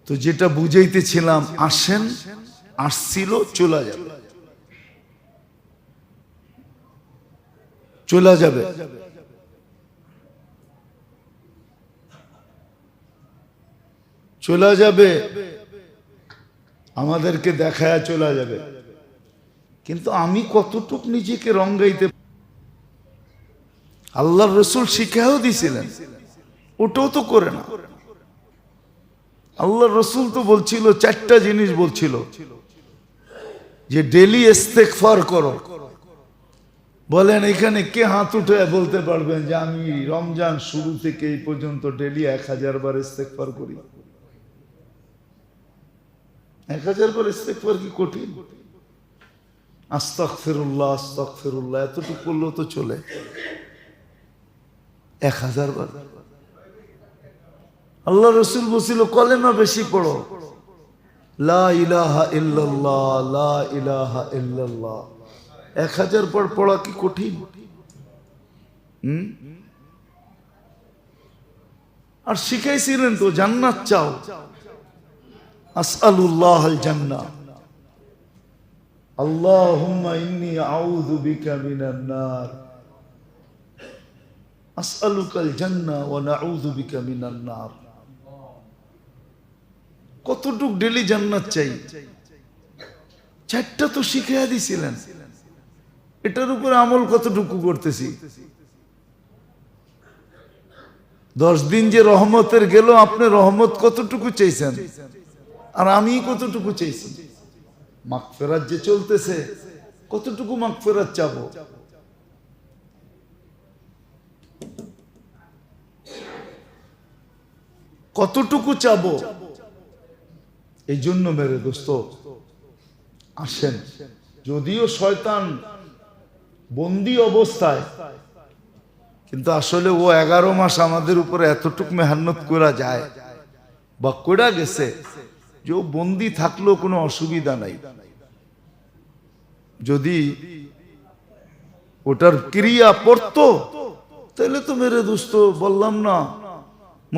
তো যেটা বুঝাইতেছিলাম, আসেন, আসছিল, চলে যাবে, চলে যাবে। চলে যাবে, আমাদেরকে দেখায় চলে যাবে। কিন্তু আমি কতটুক নিজেকে রঙ্গাইতে, আল্লাহর রসুল শিখাও দিছিলেন, ওটাও তো করে না। আল্লাহর রসুল তো বলছিল 4টা জিনিস বলছিল, যে ডেলি ইস্তেগফার করো। বলেন এখানে কে হাত উঠে বলতে পারবেন যে আমি রমজান শুরু থেকে এই পর্যন্ত ডেলি 1000 বার ইস্তেগফার করি? 1000 বার ইস্তেগফার কি কঠিন? আস্তাগফিরুল্লাহ আস্তাগফিরুল্লাহ এতটুকু করলেও তো চলে। 1000 বার আল্লাহ রসুল বলছিল কলেমা বেশি পড়ো, লা ইলাহা ইল্লাল্লাহ, লা ইলাহা ইল্লাল্লাহ। 1000 বার পড়া কি কঠিন? আর শিখাইছিলেন তো জান্নাত চাও, আসআলুল্লাহ আল জান্নাহ, আল্লাহুম্মা ইন্নী আউযু বিকা মিনান নার, আসআলুকাল জান্নাহ ওয়া নাউযু বিকা মিনান নার। কতটুক ডেলি জান্নাত চাই, 4টা তো শিখিয়ে দিছিলেন। এটার উপরে আমল কতটুকু করতেছি? 10 দিন যে রহমতের গেল, আপনি রহমত কতটুকু চাইছেন আর আমি কতটুকু চাইছি? মাগফিরাত যে চলতেছে, কতটুকু মাগফিরাত চাবো? কতটুকু চাবো? এই জন্য মেরে দোস্ত আসেন, যদিও শয়তান বন্দি অবস্থায়, কিন্তু আসলে ও 11 মাস আমাদের উপরে এতটুক মেহনত করা যায় বা করা গেছে যে ও বন্দি থাকলেও কোনো অসুবিধা নাই। যদি ওটার ক্রিয়া পড়তো তাহলে তো মেরে দোস্ত বললাম না,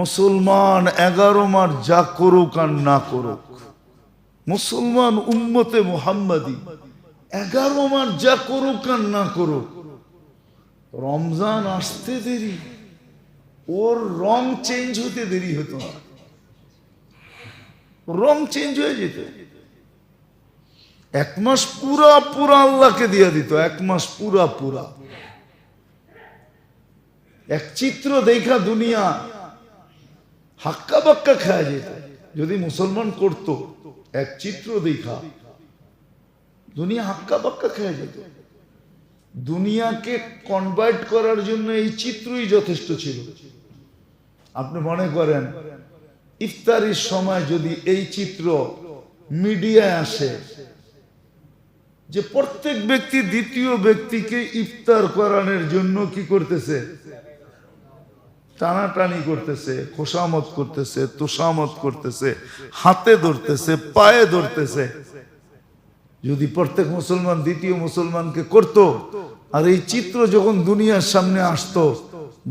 মুসলমান 11 মাস যা করুক আর না করুক, মুসলমান উম্মতে মুহাম্মাদি 11 মাস যা করুক আর না করুক, রমজান আসতে দেরি, ওর রং চেঞ্জ হতে দেরি হতো না, রং চেঞ্জ হয়ে যেত। 1 মাস পুরা পুরা আল্লাহকে দিয়ে দিত, 1 মাস পুরা পুরা। এক চিত্র দেখা দুনিয়া হাক্কা বাক্কা খাওয়া যেত যদি মুসলমান করত। এক চিত্র দেখা দুনিয়া হাক্কা বাক্কা খাওয়া যেত। দুনিয়াকে কনভার্ট করার জন্য এই চিত্রই যথেষ্ট ছিল। আপনি মনে করেন ইফতারির সময় যদি এই চিত্র মিডিয়ায় আসে যে প্রত্যেক ব্যক্তি দ্বিতীয় ব্যক্তিকে ইফতার করানোর জন্য কি করতেছে, টানাটানি করতেছে, খোসামত করতেছে, তোষামত করতেছে, হাতে ধরতেছে, পায়ে ধরতেছে, যদি প্রত্যেক মুসলমান দ্বিতীয় মুসলমানকে করত, আর এই চিত্র যখন দুনিয়ার সামনে আসতো,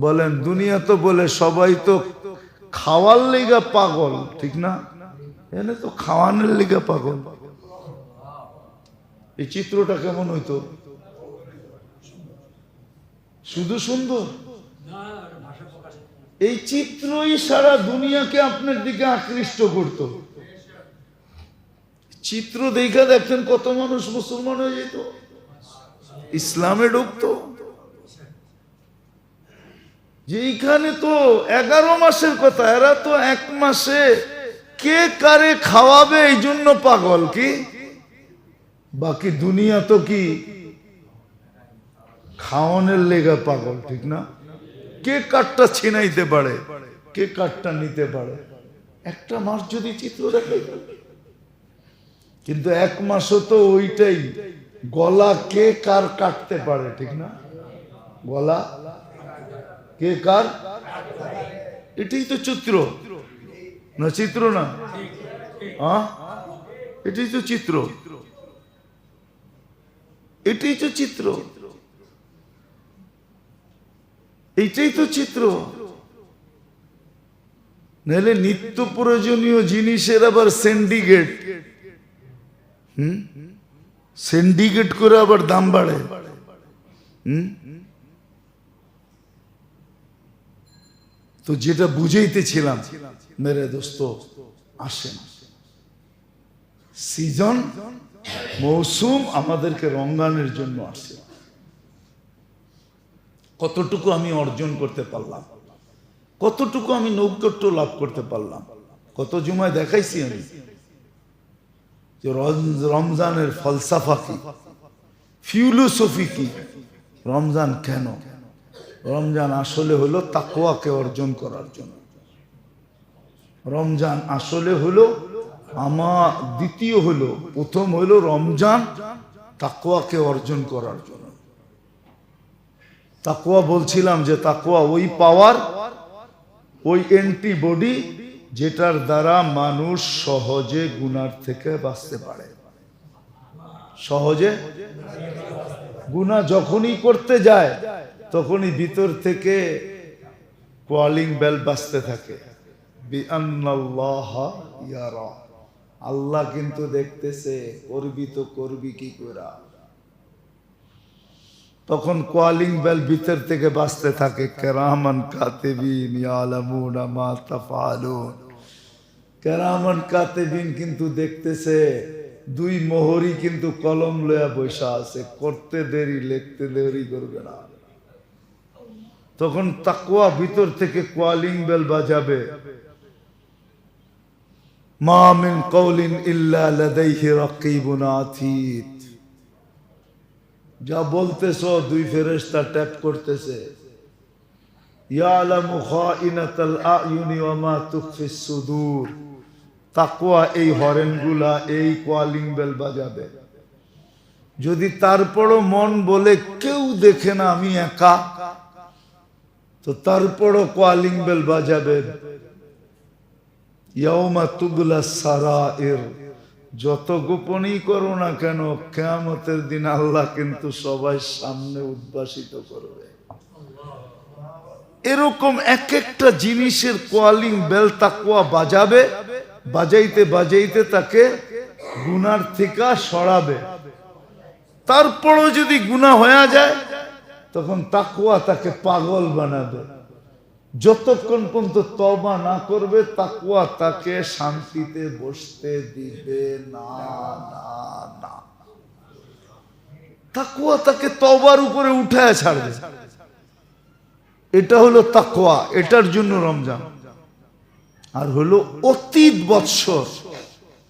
বলেন দুনিয়া তো বলে সবাই তো খাওয়ার লেগা পাগল, ঠিক না? এনে তো খাওয়ানোর লেগা পাগল। এই চিত্রটা কেমন হইতো? শুধু সুন্দর? এই চিত্রই সারা দুনিয়াকে আপনার দিকে আকৃষ্ট করত। চিত্র দেখা দেখতেন কত মানুষ মুসলমান হয়ে যেত, ইসলামে ঢুকতো। যেখানে তো 11 মাসের কথা, এরা তো 1 মাসে কে কারে খাওয়াবে এই জন্য পাগল। কি বাকি দুনিয়া তো কি খাওয়ানোর লেগা পাগল, ঠিক না? কে কাঠটা ছিনাইতে পারে, কে কাঠটা নিতে পারে। 1টা মাস যদি চিত্র দেখে, কিন্তু 1 মাসও তো ওইটাই, গলা কে কার কাটতে পারে, ঠিক না? গলা কে কার, এটাই তো চিত্র না? চিত্র না? এটাই তো চিত্র, এটাই তো চিত্র, এইটাই তো চিত্র। নাহলে নিত্য প্রয়োজনীয় জিনিসের আবার সিন্ডিকেট, সিন্ডিকেট করে আবার দাম বাড়ে। তো যেটা বুঝাইতেছিলাম মেরে দোস্ত, আসেন, সিজন মৌসুম আমাদেরকে রঙ্গানের জন্য আসে। কতটুকু আমি অর্জন করতে পারলাম, কতটুকু আমি নৈকট্য লাভ করতে পারলাম। কত জুমায় দেখাইছি আমি যে রমজানের ফলসাফা কি, ফিলোসফি কি, রমজান কেন। রমজান আসলে হলো তাকওয়াকে অর্জন করার জন্য। রমজান আসলে হলো দ্বিতীয় হলো, প্রথম হলো রমজান তাকওয়াকে অর্জন করার জন্য। তাকওয়া বলছিলাম যে তাকওয়া ওই পাওয়ার, ওই অ্যান্টিবডি যেটার দ্বারা মানুষ সহজে গুনার থেকে বাঁচতে পারে। সহজে গুনাহ যখনই করতে যায় তখনই ভিতর থেকে কলিং বেল বাজতে থাকে, বিআন্নাল্লাহা ইয়ারা, আল্লাহ কিন্তু দেখতেছে, করবি তো করবি কি করে। তখন কলিং বেল ভিতর থেকে বাজতে থাকে, কিরামান কাতিবিন ইয়ালামুনা মা তাফআলুন। কিরামান কাতিবিন কিন্তু দেখতেছে, 2 মোহরি কিন্তু কলম লয়া বসা আছে, করতে দেরি লিখতে দেরি করবে না। তখন তাকওয়া ভিতর থেকে কলিং বেল বাজাবে, মা মিন কওলিন ইল্লা লাদাইহি রাকিবুন আতীদ। যা বলতেছো 2 ফেরেশতা ট্যাপ করতেছে, ইয়ালামু খাইনাতাল আয়ুনি ওয়া মা তুখফিস সুদূর। তাকওয়া এই হরেনগুলা, এই কলিং বেল বাজাবে। যদি তারপরও মন বলে কেউ দেখে না, আমি একা, তো তারপরও কলিং বেল বাজাবে। ইয়াউমা তুবলা সারাইর, যত গোপনই করো না কেন, কিয়ামতের দিন আল্লাহ কিন্তু সবাই সামনে উদ্ভাসিত করবে। এরকম এক একটা জিনিসের কলিং বেল তাকওয়া বাজাবে, বাজাইতে বাজাইতে তাকে গুনার থেকে সরাবে। তারপরও যদি গুনাহ হয়ে যায়, তখন তাকওয়া তাকে পাগল বানাবে। যতক্ষণ পর্যন্ত তওবা না করবে, তাকওয়া তাকে শান্তিতে বসতে দিবে না, না, না। তাকওয়া তাকে তওবার উপরে উঠায় ছাড়বে। এটা হলো তাকওয়া, এটার জন্য রমজান। আর হলো অতীত বৎসর,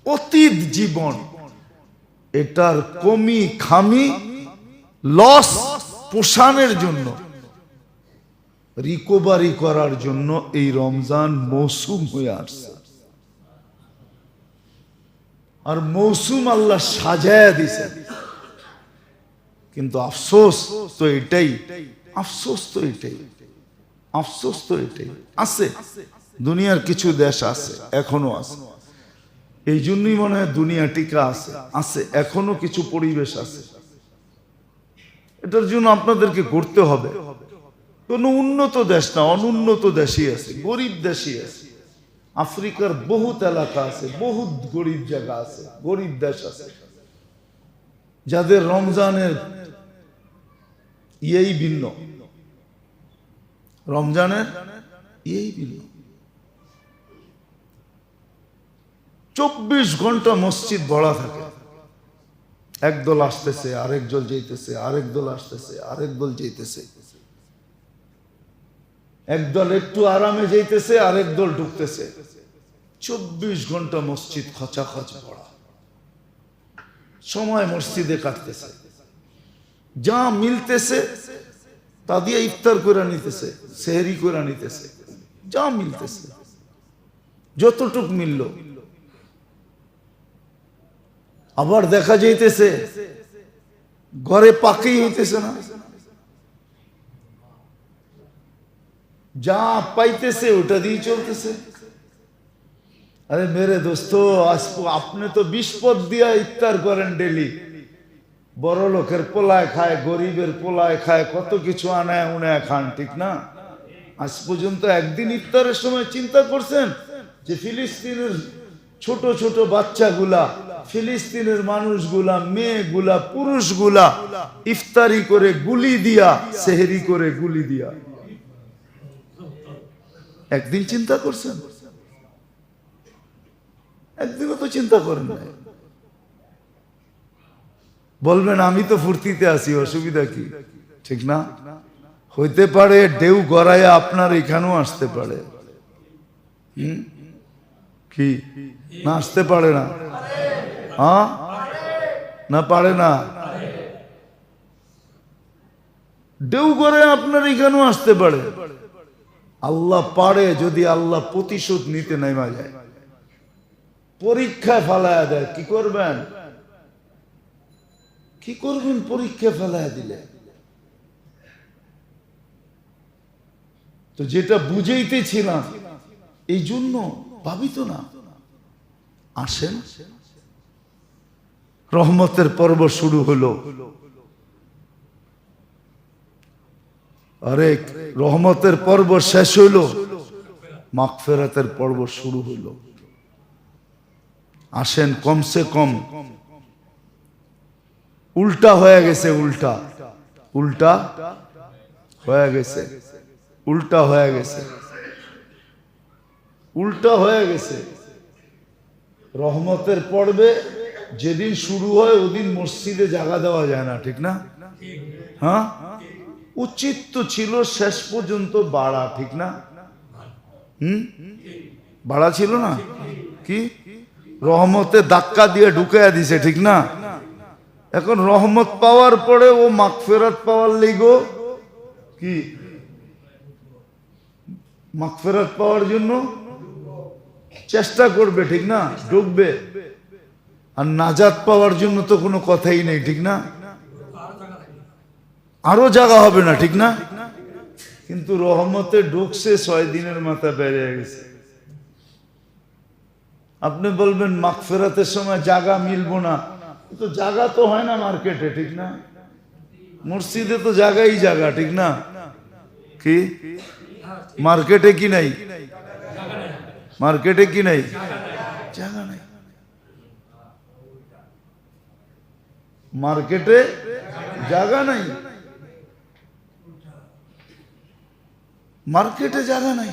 অতীত জীবন, এটার কমি খামি লস পোষানোর জন্য, রিকভারি করার জন্য এই রমজান মৌসুম হয়ে আসছে। আর মৌসুম আল্লাহ সাজায় দিছে। কিন্তু আফসোস তো এটাই, আফসোস তো এটাই, আফসোস তো এটাই। আছে দুনিয়ার কিছু দেশ আছে, এখনো আছে। এই জন্যই মনে হয় দুনিয়া টিকা আছে, আছে এখনো কিছু পরিবেশ আছে। এটার জন্য আপনাদেরকে করতে হবে। কোন উন্নত দেশ না, অনুন্নত দেশই আছে, গরিব দেশই আছে। আফ্রিকার বহুত এলাকা আছে, বহুত গরিব জায়গা আছে, গরিব দেশ আছে, যাদের রমজানের ইয়েই ভিন্ন, রমজানের ইয়েই ভিন্ন। 24 ঘন্টা মসজিদ ভরা থাকে। একদল আসতেছে, আরেক দল যাইতেছে, আরেক দল আসতেছে, আরেক দল যাইতেছে। একদল একটু আরামে যাইতেছে, আরেক দল ঢুকতেছে। 24 ঘন্টা মসজিদ খচাখচ ভরা। সময় মসজিদে কাটতেছে, যা মিলতেছে তা দিয়ে ইফতার করে নিতেছে, সেহরি করে নিতেছে, যা মিলতেছে, যতটুক মিলল। আবার দেখা যাইতেছে ঘরে পাকেই হইতেছে না, যা পাইতেছে ওটা দিয়ে চলতেছে। আরে মেরে দোস্ত, আপনি তো 20 পদ দিয়া ইফতার করেন ডেলি। বড় লোকের পোলায় খায়, গরিবের পোলায় খায়, কত কিছু আনায় উনায় খান, ঠিক না? আজ পর্যন্ত একদিন ইফতারের সময় চিন্তা করছেন যে ফিলিস্তিনের ছোট ছোট বাচ্চাগুলা, ফিলিস্তিনের মানুষগুলা, মেয়েগুলা, পুরুষগুলা ইফতারি করে গুলি দিয়া, সেহরি করে গুলি দিয়া, একদিন চিন্তা করছেন? একদিনও তো চিন্তা করেন না। বলবেন আমি তো ফুর্তিতে আছি, অসুবিধা কি? ঠিক না? হইতে পারে ঢেউ গড়ায় আপনার এখানেও আসতে পারে। কি না আসতে পারে না? হ্যাঁ না পারে না? ঢেউ গড়ায় আপনার এখানেও আসতে পারে। আল্লাহ পারে, যদি আল্লাহ প্রতিশোধ নিতে নেমা যায়, পরীক্ষায় ফেলায়া দেয়, কি করবেন? কি করবেন পরীক্ষা ফেলায়া দিলে? তো যেটা বুঝাইতেছিলাম, এই জন্য ভাবিত না। আসেন, রহমতের পর্ব শুরু হলো। আরে রহমতের পর্ব শেষ হইল, মাগফিরাতের পর্ব শুরু হইল। আসেন, কমসে কম উল্টা হয়ে গেছে, উল্টা উল্টা হয়ে গেছে, উল্টা হয়ে গেছে, উল্টা হয়ে গেছে। রহমতের পর্বে যেদিন শুরু হয় ওদিন মসজিদে জায়গা দেওয়া যায় না, ঠিক না? হ্যাঁ, উচিত তো ছিল শেষ পর্যন্ত বাড়া, ঠিক না? বাড়া ছিল না? কি রহমতে ধাক্কা দিয়ে ঢুকাইয়া দিছে, ঠিক না? এখন রহমত পাওয়ার পরে ও মাগফিরাত পাওয়ার লিগো কি মাগফিরাত পাওয়ার জন্য চেষ্টা করবে, ঠিক না? ঢুকবে। আর নাজাত পাওয়ার জন্য তো কোনো কথাই নেই, ঠিক না? আরো জায়গা হবে না, ঠিক না? কিন্তু রহমতে ঢুকছে 6 দিনের মাথা বেড়ে গেছে। আপনি বলবেন মাগফিরাতের সময় জায়গা মিলবো না, তো জায়গা তো হয় না মার্কেটে, ঠিক না? মসজিদে তো জায়গাই জায়গা, ঠিক না? কি মার্কেটে কি নাই? মার্কেটে কি নাই? জায়গা নাই। মার্কেটে জায়গা নাই, মার্কেটে জায়গা নাই।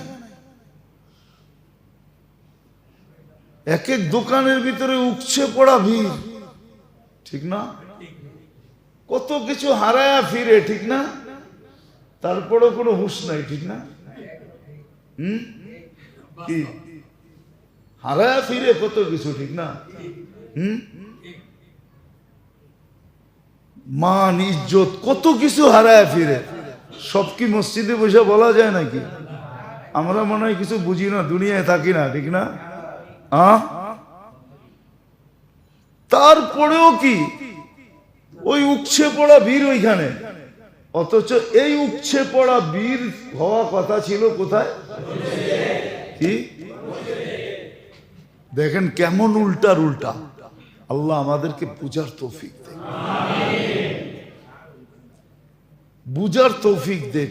এক এক দোকানের ভিতরে উপচে পড়া ভিড়, ঠিক না? কত কিছু হারায়া ফিরে, ঠিক না? তারপরেও কোনো হুঁশ নাই, ঠিক না? কি হারায়া ফিরে কত কিছু, ঠিক না? মান ইজ্জত কত কিছু হারায়া ফিরে। সব কি মসজিদে বসে বলা যায় নাকি? আমরা মনে হয় কিছু বুঝি না, দুনিয়ায় থাকি না, ঠিক না? তারপরেও কি ওই উপচে পড়া ভিড় ওইখানে, অথচ এই উপচে পড়া ভিড় হওয়া কথা ছিল কোথায়? কি দেখেন কেমন উল্টার উল্টা। আল্লাহ আমাদেরকে বুঝার তৌফিক দেখ, বুঝার তৌফিক দেখ।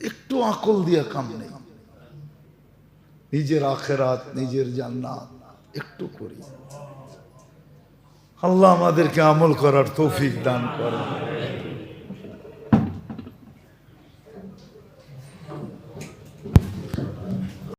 একটু আকল দিয়া কাম নেই। নিজের আখেরাত, নিজের জান্নাত একটু করি। আল্লাহ আমাদেরকে আমল করার তৌফিক দান করেন।